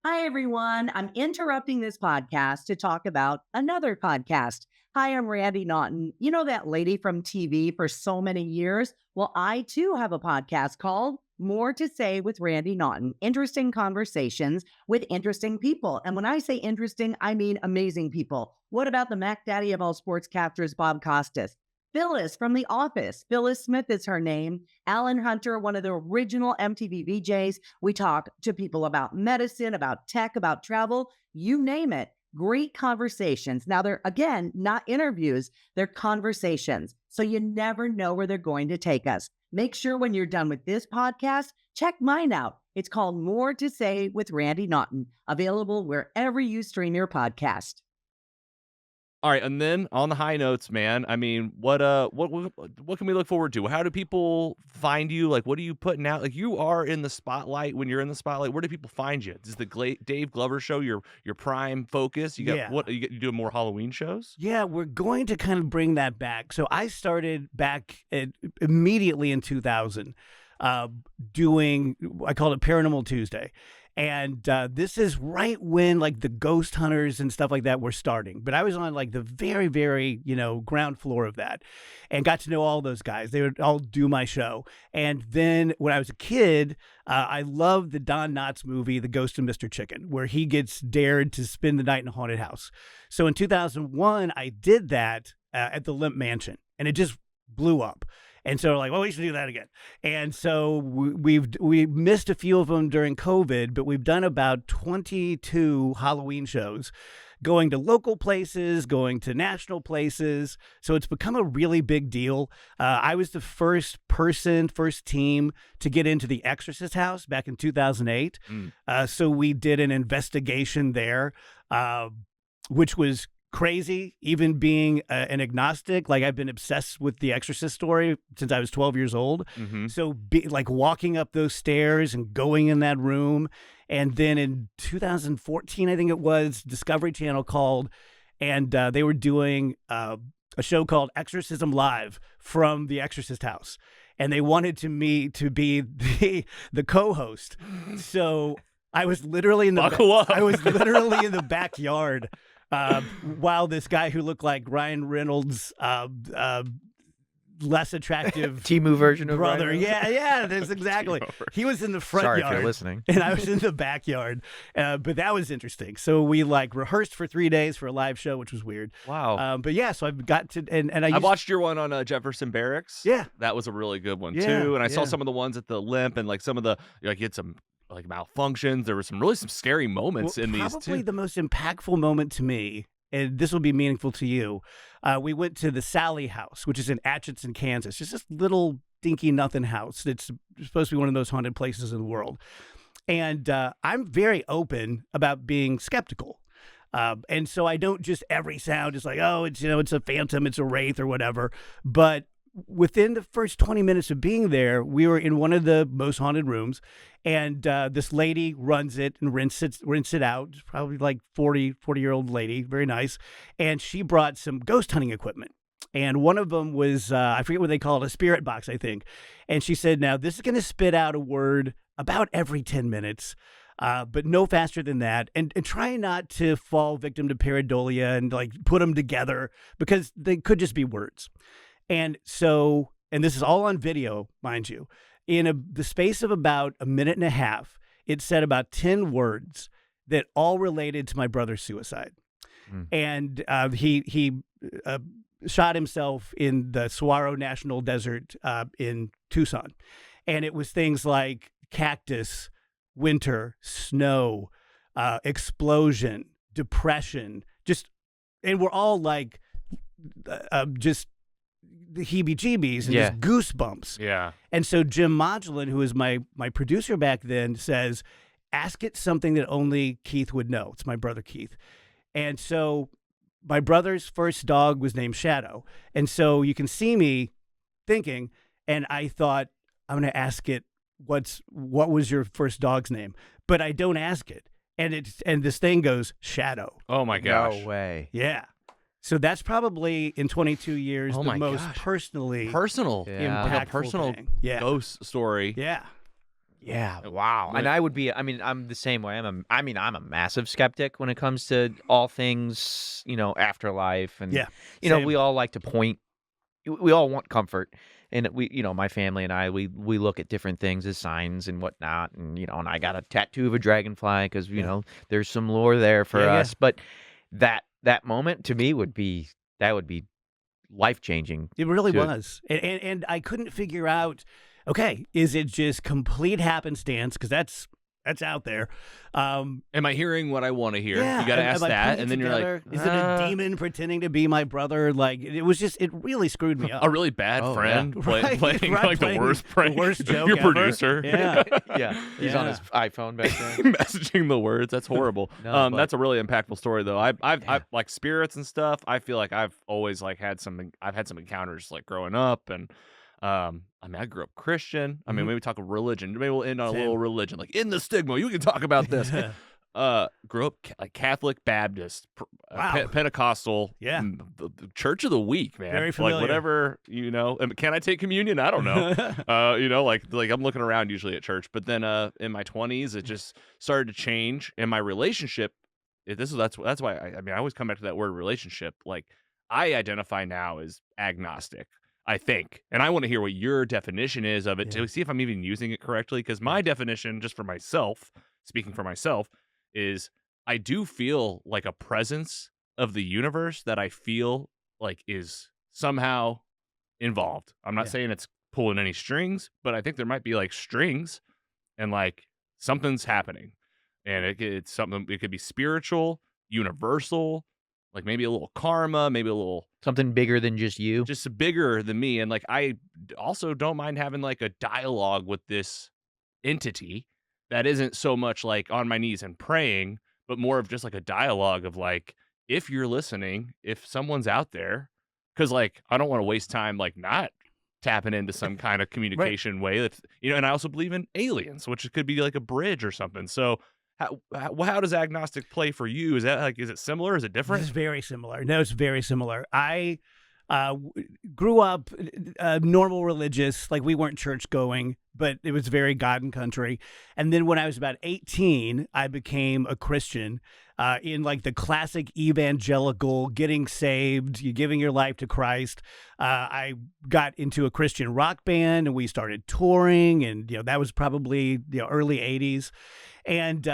Speaker 4: Hi, everyone. I'm interrupting this podcast to talk about another podcast. Hi, I'm Randy Naughton. You know that lady from TV for so many years? Well, I too have a podcast called More to Say with Randy Naughton. Interesting conversations with interesting people. And when I say interesting, I mean amazing people. What about the Mac Daddy of all sportscasters, Bob Costas? Phyllis from The Office. Phyllis Smith is her name. Alan Hunter, one of the original MTV VJs. We talk to people about medicine, about tech, about travel, you name it. Great conversations. Now, they're, again, not interviews, they're conversations. So you never know where they're going to take us. Make sure when you're done with this podcast, check mine out. It's called More to Say with Randy Naughton, available wherever you stream your podcast.
Speaker 1: All right, and then on the high notes, man. I mean, what can we look forward to? How do people find you? Like, what are you putting out? Like, you are in the spotlight. When you're in the spotlight, where do people find you? Is the Dave Glover show your prime focus? You got what? You do more Halloween shows?
Speaker 3: Yeah, we're going to kind of bring that back. So I started back immediately in 2000, doing, I called it Paranormal Tuesday. And this is right when like the ghost hunters and stuff like that were starting. But I was on like the very, very, ground floor of that and got to know all those guys. They would all do my show. And then when I was a kid, I loved the Don Knotts movie, The Ghost of Mr. Chicken, where he gets dared to spend the night in a haunted house. So in 2001, I did that at the Limp Mansion, and it just blew up. And so we're like, well, we should do that again. And so we missed a few of them during COVID, but we've done about 22 Halloween shows, going to local places, going to national places. So it's become a really big deal. I was the first team to get into the Exorcist house back in 2008. So we did an investigation there, which was crazy, even being an agnostic. Like, I've been obsessed with the Exorcist story since I was 12 years old.
Speaker 1: Mm-hmm.
Speaker 3: So like walking up those stairs and going in that room. And then in 2014, I think it was, Discovery Channel called, and they were doing a show called Exorcism Live from the Exorcist house. And they wanted me to be the co-host. So I was literally in the backyard while this guy who looked like Ryan Reynolds, less attractive
Speaker 2: Timu version of
Speaker 3: brother.
Speaker 2: Ryan Reynolds?
Speaker 3: Yeah, that's exactly. He was in the front
Speaker 2: Sorry
Speaker 3: yard.
Speaker 2: if you're listening.
Speaker 3: And I was in the backyard. But that was interesting. So we rehearsed for 3 days for a live show, which was weird.
Speaker 2: Wow.
Speaker 3: But yeah, so I've got to, and
Speaker 1: I watched your one on Jefferson Barracks.
Speaker 3: Yeah.
Speaker 1: That was a really good one
Speaker 3: Yeah,
Speaker 1: too. And I saw
Speaker 3: yeah.
Speaker 1: some of the ones at the Limp, and like some of the, like, you had some like malfunctions. There were some scary moments in these too.
Speaker 3: Probably the most impactful moment to me, and this will be meaningful to you. We went to the Sally House, which is in Atchison, Kansas. Just this little dinky nothing house. It's supposed to be one of those haunted places in the world. And I'm very open about being skeptical. And so I don't just every sound is like, oh, it's a phantom, it's a wraith or whatever. But within the first 20 minutes of being there, we were in one of the most haunted rooms, and this lady runs it and rinse it out. Probably like 40-year-old lady, very nice. And she brought some ghost hunting equipment. And one of them was, I forget what they call it, a spirit box, I think. And she said, now this is going to spit out a word about every 10 minutes. But no faster than that, and try not to fall victim to pareidolia and like put them together, because they could just be words. And so, and this is all on video, mind you, in the space of about a minute and a half, it said about 10 words that all related to my brother's suicide. And he shot himself in the Saguaro National Desert in Tucson. And it was things like cactus, winter, snow, explosion, depression, and we're all like just the heebie-jeebies and just goosebumps.
Speaker 1: Yeah.
Speaker 3: And so Jim Modulin, who was my producer back then, says, ask it something that only Keith would know. It's my brother Keith. And so my brother's first dog was named Shadow. And so you can see me thinking, and I thought, I'm going to ask it, what was your first dog's name? But I don't ask it. And this thing goes, Shadow.
Speaker 1: Oh, my gosh.
Speaker 2: No way.
Speaker 3: Yeah. So that's probably in 22 years the most personally
Speaker 1: personal,
Speaker 3: impactful
Speaker 1: like a personal
Speaker 3: thing. Yeah.
Speaker 1: ghost story.
Speaker 3: Yeah.
Speaker 2: Yeah, wow. And I would be, I'm the same way. I'm a massive skeptic when it comes to all things, afterlife. And,
Speaker 3: same.
Speaker 2: we all like to point, we all want comfort. And my family and I, we look at different things as signs and whatnot. And, and I got a tattoo of a dragonfly because, there's some lore there for us. But that moment to me would be life-changing.
Speaker 3: It really was. And I couldn't figure out, okay, is it just complete happenstance? Because that's out there.
Speaker 1: Am I hearing what I want to hear?
Speaker 3: Yeah.
Speaker 1: You got to ask that, and then you're like,
Speaker 3: is it a demon pretending to be my brother? Like, it really screwed me up.
Speaker 1: A really bad friend playing the worst prank.
Speaker 3: The worst joke
Speaker 1: Your
Speaker 3: ever.
Speaker 1: producer.
Speaker 3: Yeah.
Speaker 2: Yeah. He's on his iPhone back then.
Speaker 1: Messaging the words. That's horrible. That's a really impactple story, though. I've like spirits and stuff. I feel like I've always had some encounters like growing up, and I grew up Christian. I mean, maybe talk religion. Maybe we'll end on a little religion, like in the stigma. You can talk about this. Grew up like Catholic, Baptist, Pentecostal.
Speaker 3: Yeah.
Speaker 1: The Church of the Week, man.
Speaker 3: Very familiar.
Speaker 1: Like whatever, And can I take communion? I don't know. Like I'm looking around usually at church, but then in my 20s, it just started to change, and my relationship. That's why I always come back to that word relationship. Like I identify now as agnostic, I think. And I want to hear what your definition is of it to see if I'm even using it correctly. Because my definition, just for myself, speaking for myself, is I do feel like a presence of the universe that I feel like is somehow involved. I'm not saying it's pulling any strings, but I think there might be like strings and like something's happening. And it's something, it could be spiritual, universal, like maybe a little karma, maybe a little
Speaker 2: something bigger than just you,
Speaker 1: just bigger than me. And like I also don't mind having like a dialogue with this entity that isn't so much like on my knees and praying, but more of just like a dialogue of like, if you're listening, if someone's out there, because like I don't want to waste time like not tapping into some kind of communication way that and I also believe in aliens, which could be like a bridge or something. So how does agnostic play for you? Is that like, is it similar? Is it different?
Speaker 3: It's very similar. No, it's very similar. I grew up normal religious, like we weren't church going, but it was very God and country. And then when I was about 18, I became a Christian in like the classic evangelical, getting saved, you giving your life to Christ. I got into a Christian rock band and we started touring, and that was probably the early 80s. And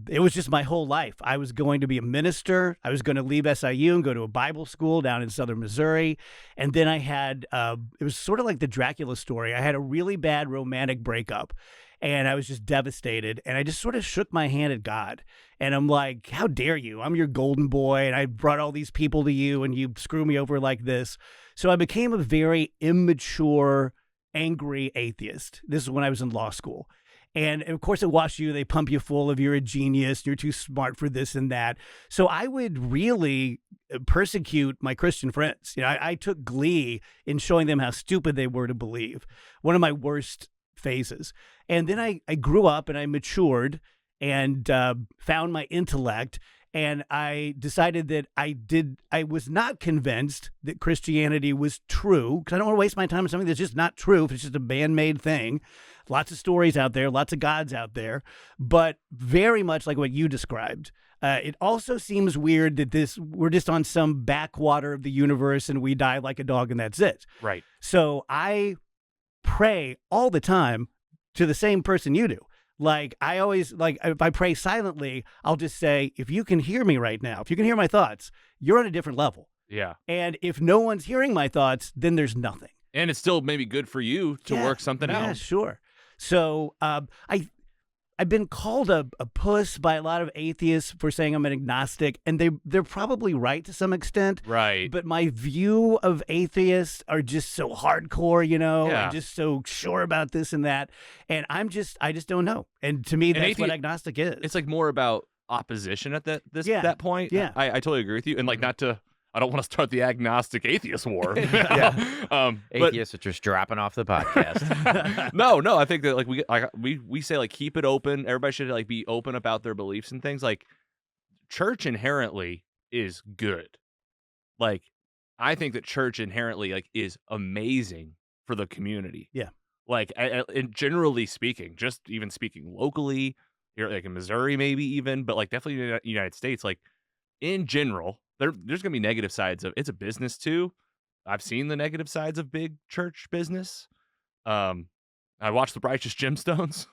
Speaker 3: it was just my whole life. I was going to be a minister. I was going to leave SIU and go to a Bible school down in southern Missouri. And then I had, it was sort of like the Dracula story. I had a really bad romantic breakup, and I was just devastated. And I just sort of shook my hand at God. And I'm like, how dare you? I'm your golden boy, and I brought all these people to you, and you screw me over like this. So I became a very immature, angry atheist. This is when I was in law school. And of course, at WashU, they pump you full of you're a genius, you're too smart for this and that. So I would really persecute my Christian friends. I took glee in showing them how stupid they were to believe. One of my worst phases. And then I grew up and I matured and found my intellect. And I decided that I was not convinced that Christianity was true, because I don't want to waste my time on something that's just not true. If it's just a man-made thing. Lots of stories out there, lots of gods out there, but very much like what you described. It also seems weird that we're just on some backwater of the universe and we die like a dog and that's it.
Speaker 1: Right.
Speaker 3: So I pray all the time to the same person you do. Like I always, like if I pray silently, I'll just say, if you can hear me right now, if you can hear my thoughts, you're on a different level.
Speaker 1: Yeah.
Speaker 3: And if no one's hearing my thoughts, then there's nothing.
Speaker 1: And it's still maybe good for you to work something out.
Speaker 3: Yeah, sure. So I've been called a puss by a lot of atheists for saying I'm an agnostic, and they're probably right to some extent.
Speaker 1: Right.
Speaker 3: But my view of atheists are just so hardcore,
Speaker 1: Yeah.
Speaker 3: and just so sure about this and that. And I just don't know. And to me, that's what agnostic is.
Speaker 1: It's like more about opposition at that point.
Speaker 3: Yeah.
Speaker 1: I totally agree with you. And like I don't want to start the agnostic atheist war.
Speaker 2: Atheists are just dropping off the podcast.
Speaker 1: No, I think that like we say like keep it open. Everybody should like be open about their beliefs and things. Like church inherently is good. Like I think that church inherently like is amazing for the community.
Speaker 3: Yeah.
Speaker 1: Like and generally speaking, just even speaking locally, here like in Missouri maybe even, but like definitely in the United States, like in general, there's gonna be negative sides of it's a business too. I've seen the negative sides of big church business. I watched The Righteous Gemstones.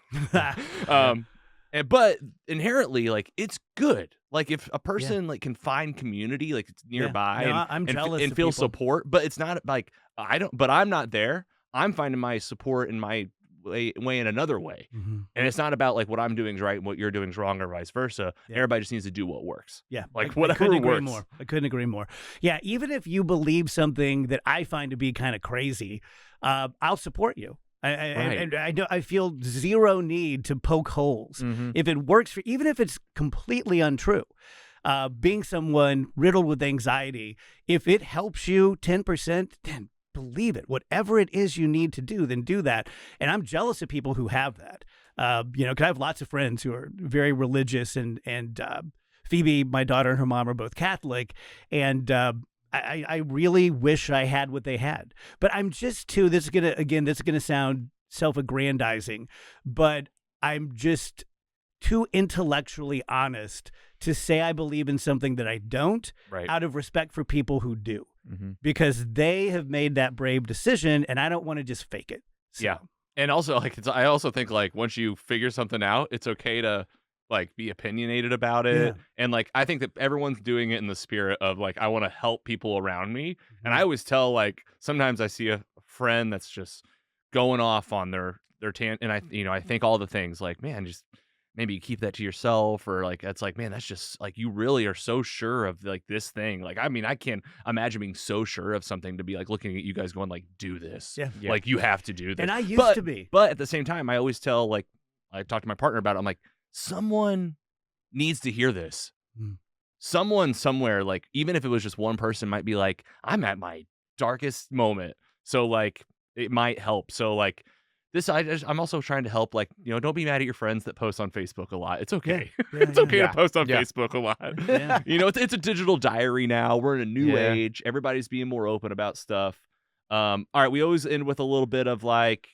Speaker 1: But inherently, like it's good. Like if a person like can find community, like it's nearby,
Speaker 3: No, I'm jealous
Speaker 1: and
Speaker 3: of
Speaker 1: feel
Speaker 3: people.
Speaker 1: support. But it's not like but I'm not there. I'm finding my support in my way in another way.
Speaker 3: Mm-hmm.
Speaker 1: And it's not about like what I'm doing is right and what you're doing is wrong or vice versa.
Speaker 3: Yeah.
Speaker 1: Everybody just needs to do what works.
Speaker 3: Yeah.
Speaker 1: Like
Speaker 3: I
Speaker 1: whatever
Speaker 3: couldn't agree
Speaker 1: works.
Speaker 3: more. I couldn't agree more. Yeah. Even if you believe something that I find to be kind of crazy, I'll support you. And I feel zero need to poke holes.
Speaker 2: Mhm.
Speaker 3: If it works for, even if it's completely untrue, being someone riddled with anxiety, if it helps you 10%, then believe it. Whatever it is you need to do, then do that. And I'm jealous of people who have that. Because I have lots of friends who are very religious, and Phoebe, my daughter, and her mom are both Catholic, and I really wish I had what they had. But I'm just this is gonna sound self-aggrandizing, but I'm just too intellectually honest to say I believe in something that I don't,
Speaker 1: Right.
Speaker 3: out of respect for people who do,
Speaker 2: Mhm.
Speaker 3: because they have made that brave decision, and I don't want to just fake it. So,
Speaker 1: Yeah. And also like I also think like once you figure something out, it's okay to like be opinionated about it.
Speaker 3: Yeah.
Speaker 1: And like I think that everyone's doing it in the spirit of like I want to help people around me.
Speaker 3: Mm-hmm.
Speaker 1: And I always tell like sometimes I see a friend that's just going off on their and I think all the things like, man, just maybe you keep that to yourself, or like that's like, man, that's just like you really are so sure of like this thing. Like I mean, I can't imagine being so sure of something to be like looking at you guys going like, do this.
Speaker 3: Yeah.
Speaker 1: Like you have to do this.
Speaker 3: And I used to be.
Speaker 1: But at the same time, I always tell like I talk to my partner about it. I'm like, someone needs to hear this.
Speaker 3: Mm.
Speaker 1: Someone somewhere, like even if it was just one person, might be like, I'm at my darkest moment, so like it might help. So like this, I'm also trying to help. Like don't be mad at your friends that post on Facebook a lot. It's okay.
Speaker 3: Yeah,
Speaker 1: It's okay
Speaker 2: yeah.
Speaker 1: to post on
Speaker 2: Yeah.
Speaker 1: Facebook a lot.
Speaker 3: Yeah.
Speaker 1: It's a digital diary now. We're in a new
Speaker 2: Yeah.
Speaker 1: age. Everybody's being more open about stuff. All right, we always end with a little bit of like.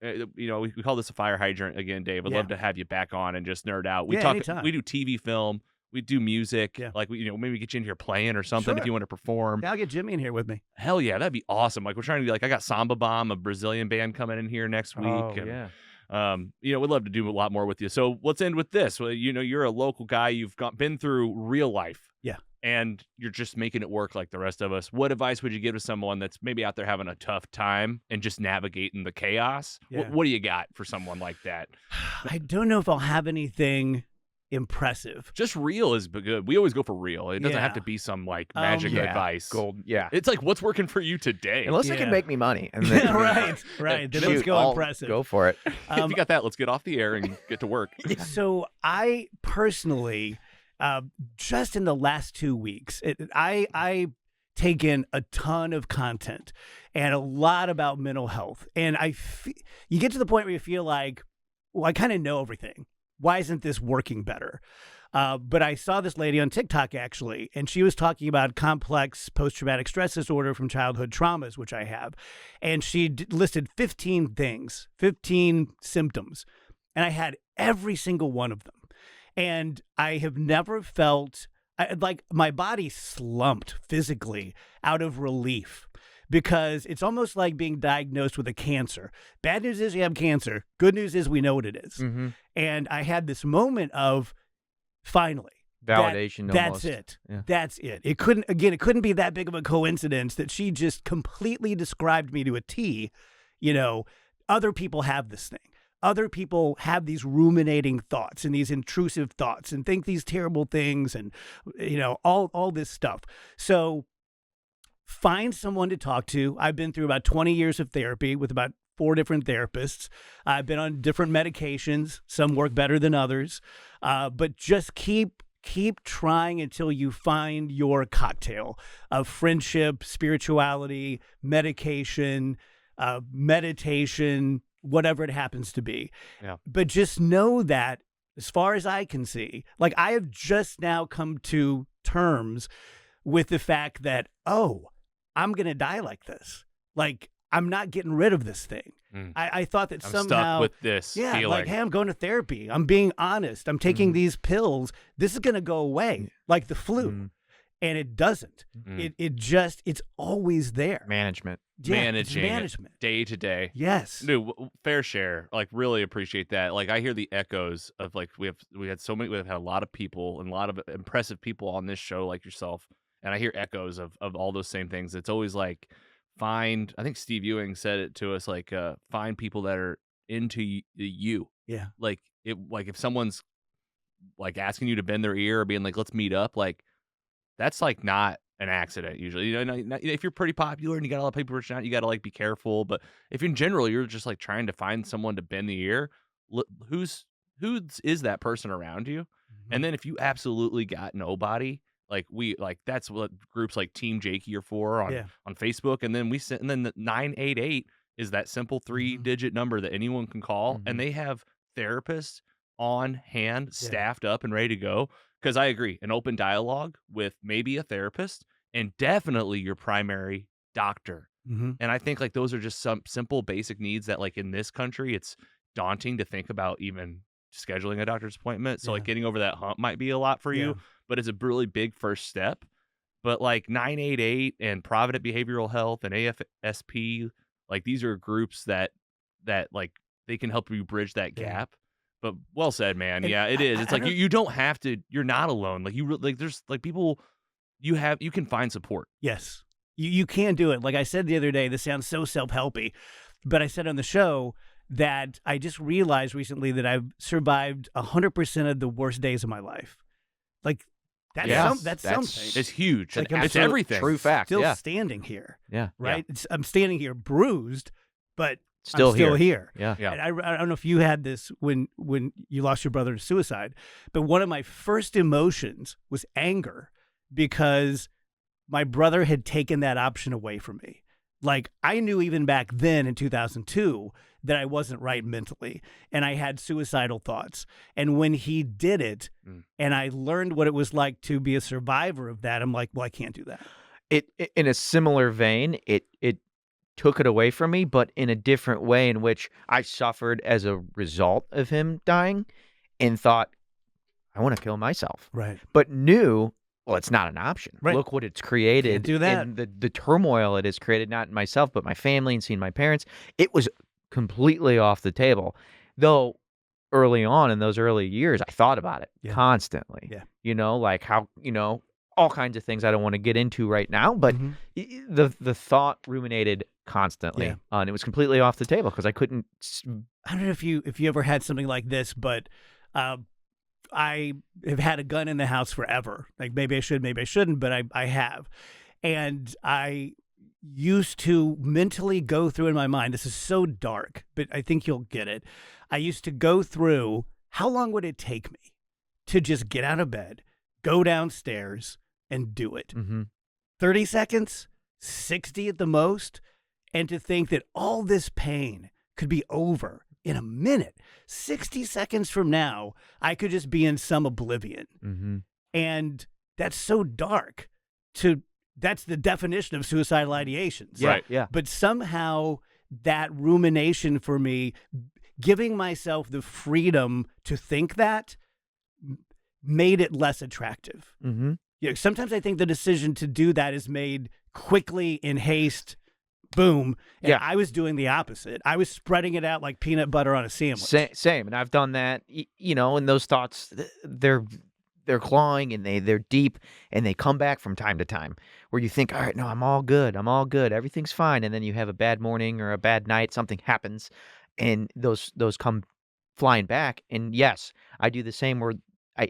Speaker 1: We call this a fire hydrant again, Dave. I'd
Speaker 3: Yeah.
Speaker 1: love to have you back on and just nerd out. We
Speaker 3: Yeah,
Speaker 1: talk.
Speaker 3: anytime.
Speaker 1: We do TV, film. We do music.
Speaker 3: Yeah.
Speaker 1: Like maybe get you in here playing or something if
Speaker 3: Sure.
Speaker 1: you want to perform.
Speaker 3: Yeah, I'll get Jimmy in here with me.
Speaker 1: Hell yeah, that'd be awesome. Like we're trying to do. Like I got Samba Bomb, a Brazilian band coming in here next week.
Speaker 2: Oh,
Speaker 1: and,
Speaker 2: yeah.
Speaker 1: we'd love to do a lot more with you. So let's end with this. Well, you're a local guy. You've been through real life.
Speaker 3: Yeah.
Speaker 1: And you're just making it work like the rest of us. What advice would you give to someone that's maybe out there having a tough time and just navigating the chaos?
Speaker 3: Yeah.
Speaker 1: What do you got for someone like that?
Speaker 3: I don't know if I'll have anything impressive.
Speaker 1: Just real is good. We always go for real. It doesn't have
Speaker 3: Yeah.
Speaker 1: to be some like magic
Speaker 2: Yeah.
Speaker 1: advice.
Speaker 2: Gold. Yeah.
Speaker 1: It's like what's working for you today.
Speaker 2: Unless it
Speaker 3: Yeah.
Speaker 2: can make me money. And then,
Speaker 3: right. Then let's
Speaker 2: shoot,
Speaker 3: go
Speaker 2: I'll
Speaker 3: impressive.
Speaker 2: Go for it.
Speaker 1: If you got that, let's get off the air and get to work.
Speaker 3: So I personally, just in the last 2 weeks, I take in a ton of content and a lot about mental health. And you get to the point where you feel like, well, I kind of know everything. Why isn't this working better? But I saw this lady on TikTok, actually, and she was talking about complex post-traumatic stress disorder from childhood traumas, which I have. And she listed 15 things, 15 symptoms. And I had every single one of them. And I have never felt like my body slumped physically out of relief, because it's almost like being diagnosed with a cancer. Bad news is you have cancer. Good news is we know what it is.
Speaker 2: Mm-hmm.
Speaker 3: And I had this moment of finally.
Speaker 2: Validation.
Speaker 3: That's
Speaker 2: almost.
Speaker 3: it.
Speaker 2: Yeah.
Speaker 3: That's it. It couldn't be that big of a coincidence that she just completely described me to a T. Other people have this thing. other people have these ruminating thoughts and these intrusive thoughts and think these terrible things and, all this stuff. So find someone to talk to. I've been through about 20 years of therapy with about 4 different therapists. I've been on different medications. Some work better than others. But just keep trying until you find your cocktail of friendship, spirituality, medication, meditation, whatever it happens to be.
Speaker 1: Yeah.
Speaker 3: But just know that, as far as I can see, like, I have just now come to terms with the fact that, I'm going to die like this. Like, I'm not getting rid of this thing. I thought that
Speaker 1: I'm
Speaker 3: somehow,
Speaker 1: stuck with this feeling.
Speaker 3: like, hey, I'm going to therapy. I'm being honest. I'm taking these pills. This is going to go away like the flu. And it doesn't. It's always there.
Speaker 2: Management.
Speaker 3: Yeah,
Speaker 1: Managing
Speaker 3: management.
Speaker 1: day to day.
Speaker 3: Yes.
Speaker 1: Dude, fair share. Like, really appreciate that. Like, I hear the echoes of, like, we've had a lot of people and a lot of impressive people on this show like yourself, and I hear echoes of all those same things. It's always like, I think Steve Ewing said it to us, like, find people that are into you.
Speaker 3: Yeah.
Speaker 1: Like, if someone's like asking you to bend their ear or being like, let's meet up, like, that's like not an accident usually. If you're pretty popular and you got a lot of people reaching out, you got to, like, be careful. But if in general you're just, like, trying to find someone to bend the ear, who is that person around you? And then if you absolutely got nobody, that's what groups like Team Jakey are for on Facebook. And then the 988 is that simple 3-digit number that anyone can call, and they have therapists on hand, staffed up and ready to go. Because I agree, an open dialogue with maybe a therapist and definitely your primary doctor. And I think, like, those are just some simple basic needs that, like, in this country, it's daunting to think about even scheduling a doctor's appointment. So like, getting over that hump might be a lot for you, but it's a really big first step. But like 988 and Provident Behavioral Health and AFSP, like, these are groups that like, they can help you bridge that gap. But well said, man. And it is. It's like, you don't have to. You're not alone. Like, there's, like, people you can find support.
Speaker 3: Yes, you can do it. Like I said the other day, this sounds so self-helpy, but I said on the show that I just realized recently that I've survived 100% of the worst days of my life. Like, that's something.
Speaker 1: It's huge.
Speaker 3: Like,
Speaker 1: it's everything.
Speaker 2: True fact.
Speaker 3: Still standing here.
Speaker 2: Yeah.
Speaker 3: Right. I'm standing here bruised, but
Speaker 2: Still
Speaker 3: I'm still here.
Speaker 2: Yeah.
Speaker 3: And I don't know if you had this when you lost your brother to suicide, but one of my first emotions was anger because my brother had taken that option away from me. Like, I knew even back then in 2002 that I wasn't right mentally and I had suicidal thoughts. And when he did it and I learned what it was like to be a survivor of that, I'm like, well, I can't do that.
Speaker 2: It in a similar vein, it took it away from me, but in a different way, in which I suffered as a result of him dying and thought, I want to kill myself.
Speaker 3: Right.
Speaker 2: But knew, well, it's not an option.
Speaker 3: Right.
Speaker 2: Look what it's created.
Speaker 3: Can't do that.
Speaker 2: And the turmoil it has created, not in myself, but my family and seeing my parents. It was completely off the table. Though early on in those early years, I thought about it constantly.
Speaker 3: Yeah.
Speaker 2: Like how, all kinds of things I don't want to get into right now, but the thought ruminated constantly, and it was completely off the table because I couldn't.
Speaker 3: I don't know if you ever had something like this, but I have had a gun in the house forever. Like, maybe I should, maybe I shouldn't, but I have, and I used to mentally go through in my mind. This is so dark, but I think you'll get it. I used to go through, how long would it take me to just get out of bed, go downstairs, and do it? 30 seconds, 60 at the most, and to think that all this pain could be over in a minute. 60 seconds from now, I could just be in some oblivion. And that's so dark. That's the definition of suicidal ideations.
Speaker 1: Right.
Speaker 2: Yeah.
Speaker 3: But somehow that rumination for me, giving myself the freedom to think that, made it less attractive. Sometimes I think the decision to do that is made quickly, in haste, boom. And I was doing the opposite. I was spreading it out like peanut butter on a sandwich.
Speaker 2: Same. And I've done that, and those thoughts, they're clawing and they're deep and they come back from time to time where you think, all right, no, I'm all good. Everything's fine. And then you have a bad morning or a bad night, something happens and those come flying back. And yes, I do the same where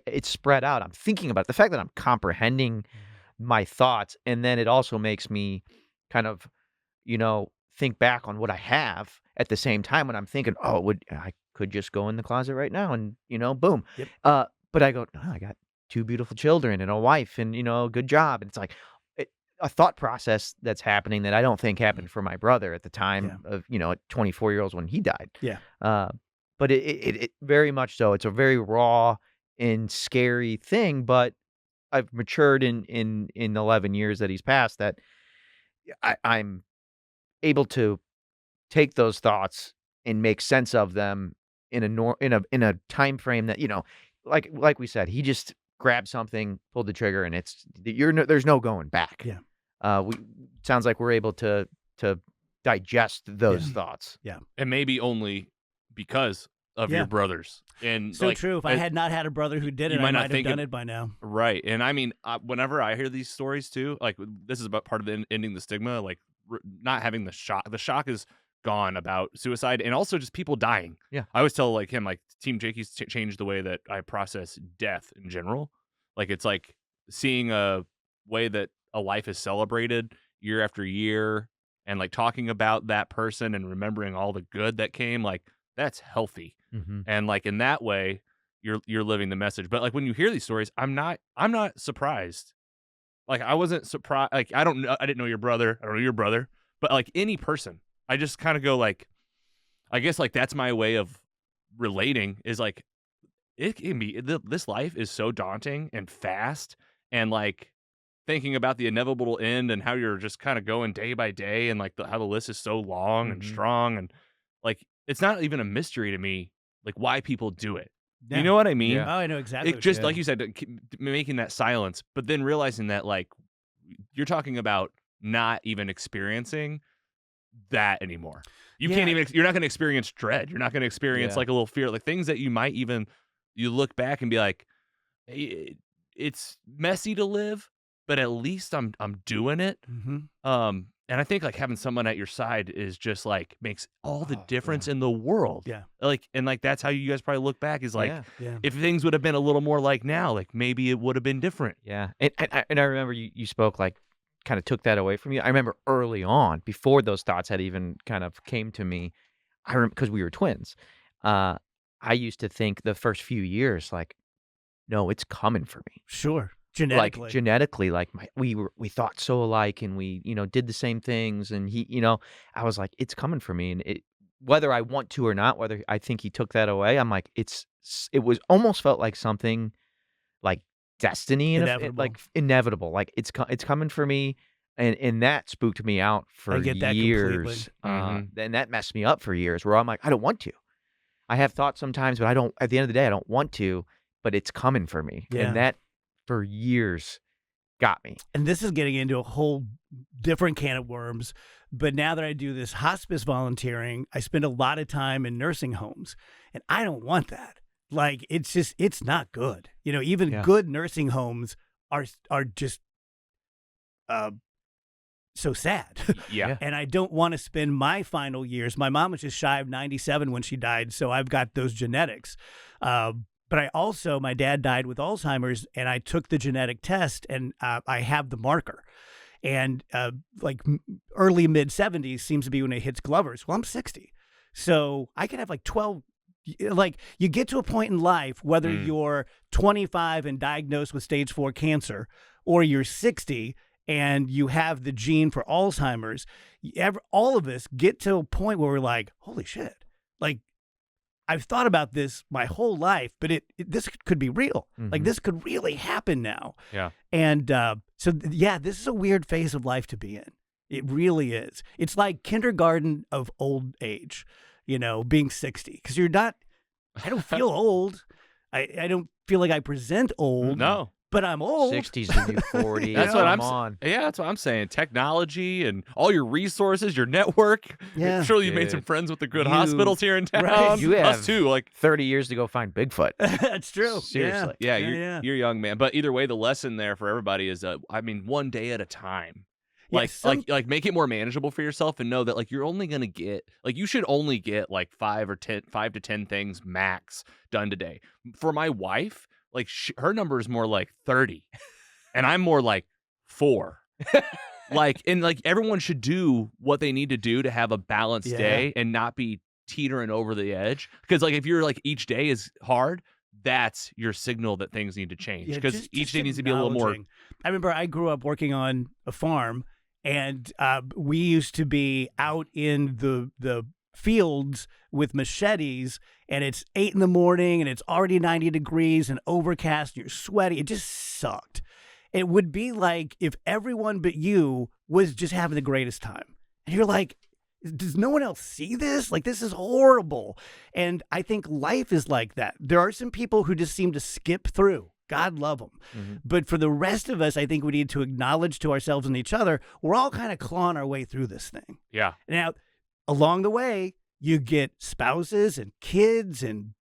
Speaker 2: it's spread out. I'm thinking about it. The fact that I'm comprehending my thoughts, and then it also makes me kind of, think back on what I have at the same time when I'm thinking, oh, I could just go in the closet right now and, boom.
Speaker 3: Yep.
Speaker 2: But I go, no, I got 2 beautiful children and a wife and, a good job. And it's like a thought process that's happening that I don't think happened for my brother at the time of, at 24 years old when he died.
Speaker 3: Yeah.
Speaker 2: But it very much so. It's a very raw and scary thing, but I've matured in 11 years that he's passed that I'm able to take those thoughts and make sense of them in a time frame that, like we said, he just grabbed something, pulled the trigger, and there's no going back.
Speaker 3: Yeah.
Speaker 2: Sounds like we're able to digest those thoughts.
Speaker 3: Yeah.
Speaker 1: And maybe only because of your brothers. And
Speaker 3: so true. If I had not had a brother who did it, I might have done it by now.
Speaker 1: Right. And I mean, whenever I hear these stories too, like this is about part of the ending the stigma, like not having the shock. The shock is gone about suicide and also just people dying.
Speaker 2: Yeah.
Speaker 1: I always tell like him, like Team Jakey's changed the way that I process death in general. Like it's like seeing a way that a life is celebrated year after year and like talking about that person and remembering all the good that came, like that's healthy.
Speaker 2: Mm-hmm.
Speaker 1: And like in that way, you're living the message. But like when you hear these stories, I'm not surprised. Like I wasn't surprised. Like I didn't know your brother. I don't know your brother. But like any person, I just kind of go like, I guess like that's my way of relating is like, it can be, this life is so daunting and fast and like thinking about the inevitable end and how you're just kind of going day by day and like how the list is so long and strong and like, it's not even a mystery to me, like why people do it.
Speaker 3: Yeah.
Speaker 1: You know what I mean?
Speaker 3: Yeah. Oh, I know exactly.
Speaker 1: It just like you said, making that silence, but then realizing that like you're talking about not even experiencing that anymore. You can't even. You're not going to experience dread. You're not going to experience like a little fear, like things that you might even. You look back and be like, hey, it's messy to live, but at least I'm doing it.
Speaker 3: Mm-hmm.
Speaker 1: And I think like having someone at your side is just like makes all the difference in the world.
Speaker 3: Yeah.
Speaker 1: Like, and like, that's how you guys probably look back is like, if things would have been a little more like now, like maybe it would have been different.
Speaker 2: Yeah. And I remember you spoke like, kind of took that away from you. I remember early on, before those thoughts had even kind of came to me, I remember because we were twins, I used to think the first few years, like, no, it's coming for me.
Speaker 3: Sure. Genetically.
Speaker 2: Like genetically, like we thought so alike and we, did the same things. And he, I was like, it's coming for me. And whether I want to or not, whether I think he took that away, I'm like, it was almost felt like something like destiny and like inevitable. Like it's coming for me. And that spooked me out for years. And that messed me up for years where I'm like, I don't want to. I have thoughts sometimes, but I don't, at the end of the day, I don't want to, but it's coming for me.
Speaker 3: Yeah.
Speaker 2: And that for years got me.
Speaker 3: And this is getting into a whole different can of worms. But now that I do this hospice volunteering, I spend a lot of time in nursing homes and I don't want that. Like, it's not good. Even good nursing homes are just so sad.
Speaker 1: Yeah.
Speaker 3: And I don't want to spend my final years. My mom was just shy of 97 when she died, so I've got those genetics. But my dad died with Alzheimer's, and I took the genetic test, and I have the marker. And like early mid-70s seems to be when it hits Glover's. Well, I'm 60. So I can have like 12. Like you get to a point in life, whether you're 25 and diagnosed with stage 4 cancer, or you're 60 and you have the gene for Alzheimer's, all of us get to a point where we're like, holy shit, like I've thought about this my whole life, but this could be real. Like this could really happen now.
Speaker 1: Yeah.
Speaker 3: And this is a weird phase of life to be in. It really is. It's like kindergarten of old age, being 60, because I don't feel old. I don't feel like I present old.
Speaker 1: No.
Speaker 3: But I'm old.
Speaker 2: 60's the new 40.
Speaker 1: That's what I'm
Speaker 2: on.
Speaker 1: Yeah, that's what I'm saying. Technology and all your resources, your network.
Speaker 3: Yeah.
Speaker 1: Surely you've made some friends with the good hospitals here in town.
Speaker 3: Right.
Speaker 2: You have
Speaker 1: us too. Like
Speaker 2: 30 years to go find Bigfoot.
Speaker 3: That's true.
Speaker 2: Seriously.
Speaker 1: Yeah, you're a young man. But either way, the lesson there for everybody is, one day at a time. Like, like make it more manageable for yourself and know that like you're only gonna get like you should only get like 5 to 10 things max done today. For my wife, like her number is more like 30, and I'm more like 4. Like, and like everyone should do what they need to do to have a balanced day and not be teetering over the edge. Because like if you're like each day is hard, that's your signal that things need to change. Because each day needs to be a little more.
Speaker 3: I remember I grew up working on a farm, and we used to be out in the fields with machetes, and it's 8 a.m. and it's already 90 degrees and overcast, and you're sweaty. It just sucked. It would be like if everyone but you was just having the greatest time. And you're like, does no one else see this? Like, this is horrible. And I think life is like that. There are some people who just seem to skip through. God love them. Mm-hmm. But for the rest of us, I think we need to acknowledge to ourselves and each other, we're all kind of clawing our way through this thing.
Speaker 1: Yeah.
Speaker 3: Now, along the way, you get spouses and kids and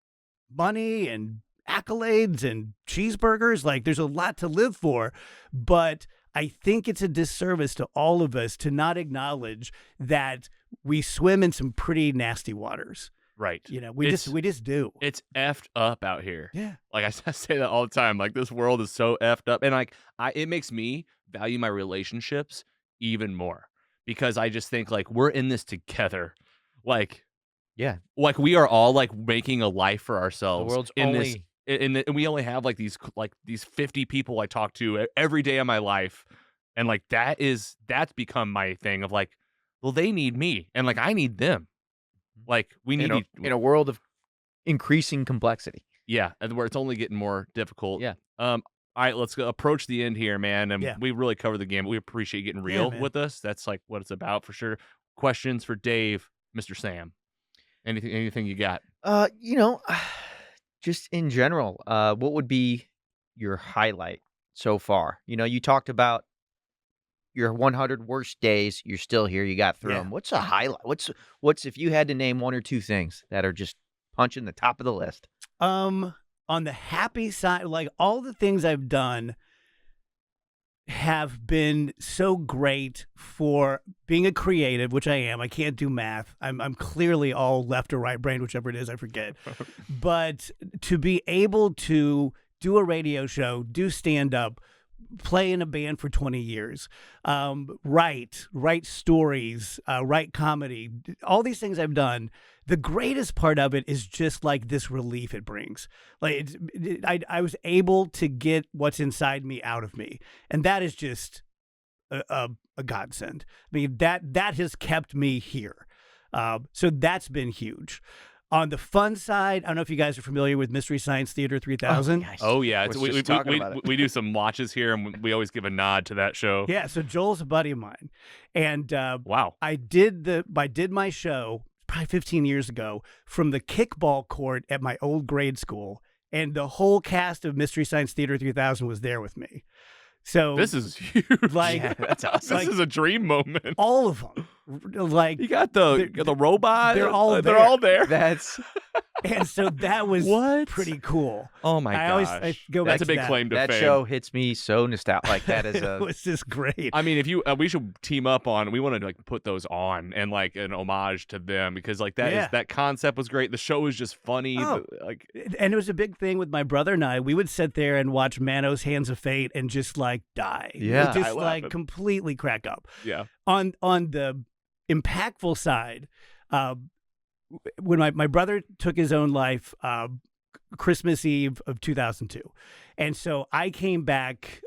Speaker 3: money and accolades and cheeseburgers. Like, there's a lot to live for, but I think it's a disservice to all of us to not acknowledge that we swim in some pretty nasty waters.
Speaker 1: Right.
Speaker 3: You know, we just do.
Speaker 1: It's effed up out here.
Speaker 3: Yeah.
Speaker 1: Like I say that all the time. Like, this world is so effed up, and like it makes me value my relationships even more, because I just think like we're in this together. Like,
Speaker 2: yeah,
Speaker 1: like we are all like making a life for ourselves.
Speaker 2: The world's
Speaker 1: in
Speaker 2: only
Speaker 1: this. And we only have like these 50 people I talk to every day of my life, and like that's become my thing of like, well, they need me, and like I need them. Like we need
Speaker 2: in a world of increasing complexity.
Speaker 1: Yeah, and where it's only getting more difficult.
Speaker 2: Yeah.
Speaker 1: All right, let's go approach the end here, man. And
Speaker 3: yeah.
Speaker 1: we really covered the game. We appreciate you getting real with us. That's like what it's about for sure. Questions for Dave, Mr. Sam. Anything you got?
Speaker 2: Just in general, what would be your highlight so far? You know, you talked about your 100 worst days. You're still here. You got through them. What's a highlight? What's if you had to name 1 or 2 things that are just punching the top of the list?
Speaker 3: On the happy side, like all the things I've done have been so great for being a creative, which I am. I can't do math. I'm clearly all left or right brain, whichever it is, I forget. But to be able to do a radio show, do stand-up, play in a band for 20 years, write stories, write comedy, all these things I've done. The greatest part of it is just like this relief it brings. Like I was able to get what's inside me out of me, and that is just a godsend. I mean, that has kept me here. So that's been huge. On the fun side, I don't know if you guys are familiar with Mystery Science Theater 3000.
Speaker 1: Oh yeah,
Speaker 2: we
Speaker 1: do some watches here, and we always give a nod to that show.
Speaker 3: Yeah, so Joel's a buddy of mine, and
Speaker 1: wow,
Speaker 3: I did my show probably 15 years ago from the kickball court at my old grade school, and the whole cast of Mystery Science Theater 3000 was there with me. So
Speaker 1: this is huge.
Speaker 3: Like,
Speaker 2: that's awesome.
Speaker 1: This is a dream moment.
Speaker 3: All of them. Like,
Speaker 1: you got the robot.
Speaker 3: They're all
Speaker 1: there.
Speaker 2: That's
Speaker 3: and so that was pretty cool.
Speaker 1: Oh my gosh.
Speaker 3: I go back
Speaker 1: That's a big claim to fame.
Speaker 2: That show hits me so nostalgic. Like that is
Speaker 3: it was just great.
Speaker 1: I mean, if you we should team up on. We want to like put those on and like an homage to them, because like that concept was great. The show was just funny.
Speaker 3: And it was a big thing with my brother and I. We would sit there and watch Manos Hands of Fate and just like die.
Speaker 2: Yeah,
Speaker 3: just like completely crack up.
Speaker 1: Yeah.
Speaker 3: On the impactful side, when my brother took his own life Christmas Eve of 2002, and so I came back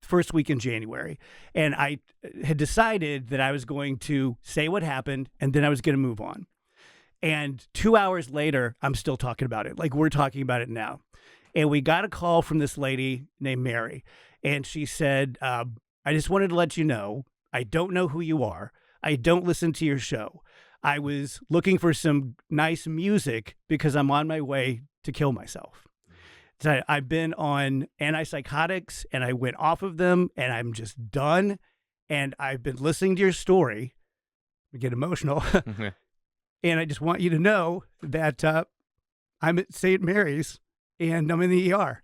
Speaker 3: first week in January, and I had decided that I was going to say what happened, and then I was going to move on. And 2 hours later, I'm still talking about it. Like, we're talking about it now. And we got a call from this lady named Mary, and she said, I just wanted to let you know, I don't know who you are. I don't listen to your show. I was looking for some nice music because I'm on my way to kill myself. So I've been on antipsychotics, and I went off of them, and I'm just done. And I've been listening to your story. I get emotional. And I just want you to know that I'm at St. Mary's, and I'm in the ER,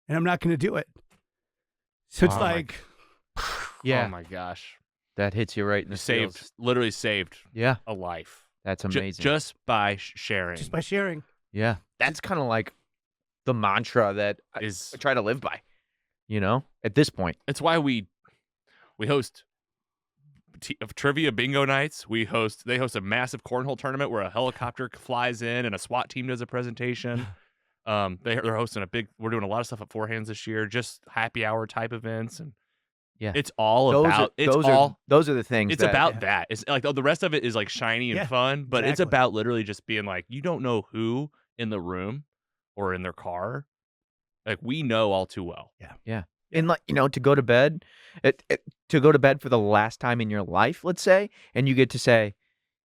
Speaker 3: and I'm not going to do it. So it's
Speaker 1: yeah.
Speaker 2: Yeah.
Speaker 1: Oh my gosh.
Speaker 2: That hits you right in the feels.
Speaker 1: Literally saved
Speaker 2: Yeah,
Speaker 1: a life.
Speaker 2: that's amazing.
Speaker 1: Just by sharing.
Speaker 3: Just by sharing.
Speaker 2: Yeah, that's kind of like the mantra that I try to live by. At this point.
Speaker 1: It's why we host trivia bingo nights. They host a massive cornhole tournament where a helicopter flies in and a SWAT team does a presentation. They're hosting we're doing a lot of stuff at Four Hands this year, just happy hour type events, and
Speaker 2: Yeah,
Speaker 1: it's all
Speaker 2: those
Speaker 1: about
Speaker 2: those are the things.
Speaker 1: It's about that. It's like the rest of it is like shiny and fun, but it's about literally just being like, you don't know who in the room or in their car. Like, we know all too well.
Speaker 2: Yeah. And like, to go to bed, to go to bed for the last time in your life, let's say, and you get to say,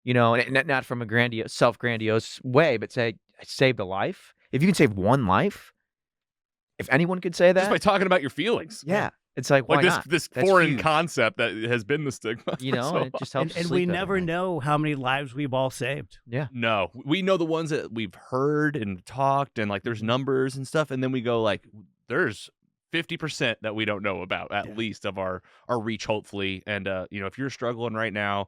Speaker 2: and not from a self-grandiose way, but say, I saved a life. If you can save one life, if anyone could say that,
Speaker 1: just by talking about your feelings.
Speaker 2: Yeah. It's like, why not?
Speaker 1: This
Speaker 2: That's
Speaker 1: foreign
Speaker 2: huge.
Speaker 1: concept that has been the stigma.
Speaker 2: And it just helps.
Speaker 3: And we never know how many lives we've all saved.
Speaker 2: Yeah.
Speaker 1: No, we know the ones that we've heard and talked, and like there's numbers and stuff, and then we go like, there's 50% that we don't know about, at least, of our reach, hopefully. And if you're struggling right now,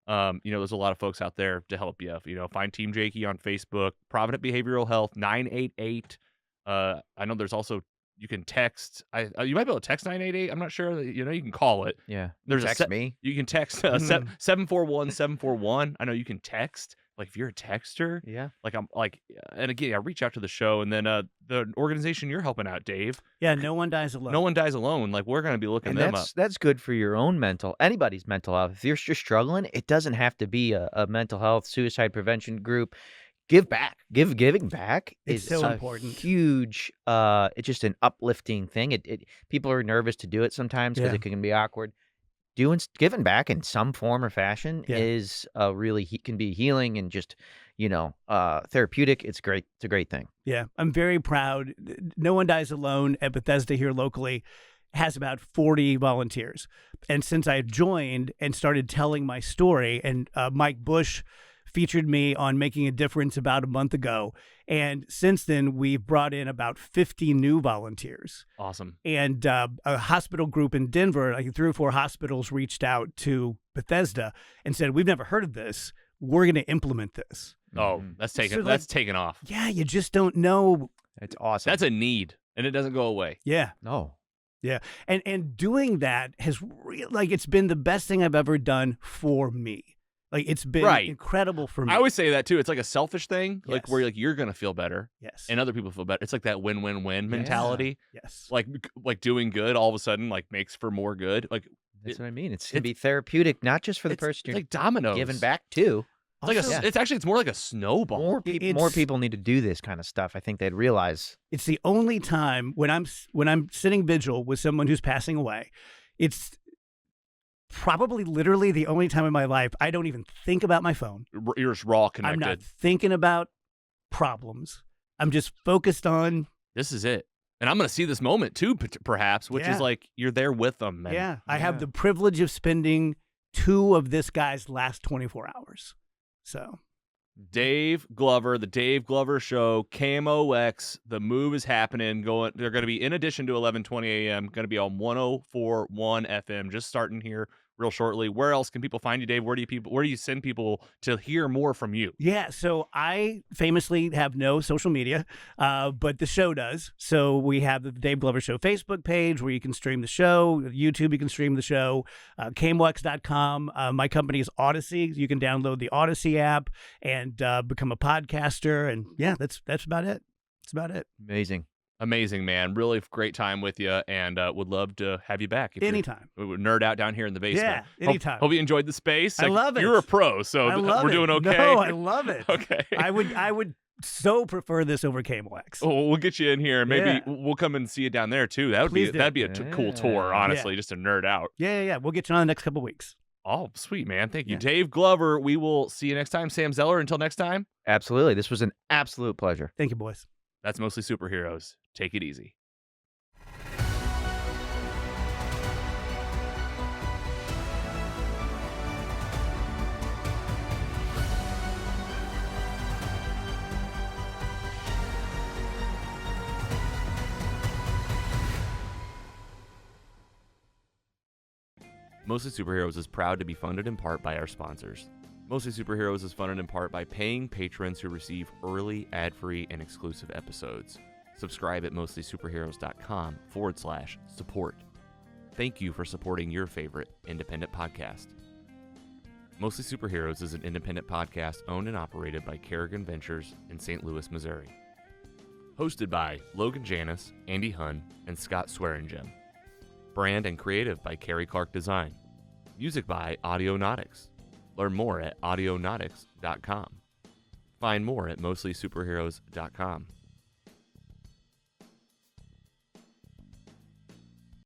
Speaker 1: there's a lot of folks out there to help you. Find Team Jakey on Facebook, Provident Behavioral Health 988. I know there's also, you can text. You might be able to text 988. I'm not sure. You can call it.
Speaker 2: Yeah.
Speaker 1: There's
Speaker 2: text me.
Speaker 1: You can text 741-741. I know you can text. Like, if you're a texter,
Speaker 2: Yeah.
Speaker 1: And again, I reach out to the show, and then the organization you're helping out, Dave.
Speaker 3: Yeah, no one dies alone.
Speaker 1: No one dies alone. Like, we're going to be looking
Speaker 2: And
Speaker 1: them up.
Speaker 2: that's good for your own anybody's mental health. If you're just struggling, it doesn't have to be a mental health suicide prevention group. Give back. Giving back
Speaker 3: It's
Speaker 2: is
Speaker 3: so
Speaker 2: a
Speaker 3: important.
Speaker 2: huge. It's just an uplifting thing. People are nervous to do it sometimes because it can be awkward. Giving back in some form or fashion is really can be healing and just therapeutic. It's great. It's a great thing.
Speaker 3: Yeah, I'm very proud. No One Dies Alone at Bethesda here locally has about 40 volunteers. And since I joined and started telling my story, and Mike Bush featured me on Making a Difference about a month ago. And since then, we've brought in about 50 new volunteers.
Speaker 1: Awesome.
Speaker 3: And a hospital group in Denver, like 3 or 4 hospitals, reached out to Bethesda and said, we've never heard of this. We're going to implement this.
Speaker 1: Oh, that's taken off.
Speaker 3: Yeah, you just don't know.
Speaker 2: It's awesome.
Speaker 1: That's a need, and it doesn't go away.
Speaker 3: Yeah.
Speaker 2: No.
Speaker 3: Yeah. And doing that has it's been the best thing I've ever done for me. Like, it's been incredible for me.
Speaker 1: I always say that too. It's like a selfish thing, like
Speaker 3: Yes.
Speaker 1: where you're gonna feel better,
Speaker 3: Yes.
Speaker 1: and other people feel better. It's like that win-win-win mentality.
Speaker 3: Yes.
Speaker 1: Like doing good all of a sudden makes for more good. Like,
Speaker 2: That's what I mean. It's gonna be therapeutic, not just for the person
Speaker 1: it's
Speaker 2: you're
Speaker 1: like dominoes.
Speaker 2: giving back to.
Speaker 1: It's like it's more like a snowball.
Speaker 2: More people need to do this kind of stuff. I think they'd realize.
Speaker 3: It's the only time when I'm sitting vigil with someone who's passing away. It's probably literally the only time in my life I don't even think about my phone.
Speaker 1: You're just raw connected.
Speaker 3: I'm not thinking about problems. I'm just focused on,
Speaker 1: this is it. And I'm going to see this moment too, perhaps, which is like you're there with them. And
Speaker 3: I have the privilege of spending 2 of this guy's last 24 hours. So
Speaker 1: Dave Glover, the Dave Glover Show, KMOX, the move is happening. They're going to be, in addition to 11:20 a.m., going to be on 104.1 FM, just starting here real shortly. Where else can people find you, Dave? Where do you send people to hear more from you?
Speaker 3: Yeah, so I famously have no social media, but the show does. So we have the Dave Glover Show Facebook page where you can stream the show. YouTube, you can stream the show. KMOX.com. My company is Odyssey. You can download the Odyssey app and become a podcaster. And yeah, that's about it. That's about it.
Speaker 1: Amazing, man. Really great time with you, and would love to have you back.
Speaker 3: Anytime.
Speaker 1: We would nerd out down here in the basement.
Speaker 3: Yeah, anytime.
Speaker 1: Hope you enjoyed the space.
Speaker 3: I love it.
Speaker 1: You're a pro, so we're doing okay.
Speaker 3: No, I love it.
Speaker 1: Okay.
Speaker 3: I would so prefer this over KMOX.
Speaker 1: Oh, we'll get you in here. Maybe we'll come and see you down there too. That'd be a cool tour, honestly, just to nerd out.
Speaker 3: Yeah. We'll get you on the next couple of weeks.
Speaker 1: Oh, sweet, man. Thank you. Dave Glover, we will see you next time. Sam Zeller, until next time.
Speaker 2: Absolutely. This was an absolute pleasure.
Speaker 3: Thank you, boys.
Speaker 1: That's Mostly Superheroes. Take it easy. Mostly Superheroes is proud to be funded in part by our sponsors. Mostly Superheroes is funded in part by paying patrons who receive early, ad-free, and exclusive episodes. Subscribe at mostlysuperheroes.com/support. Thank you for supporting your favorite independent podcast. Mostly Superheroes is an independent podcast owned and operated by Kerrigan Ventures in St. Louis, Missouri. Hosted by Logan Janis, Andy Hunn, and Scott Swearingen. Brand and creative by Carrie Clark Design. Music by Audionautics. Learn more at audionautics.com. Find more at mostlysuperheroes.com.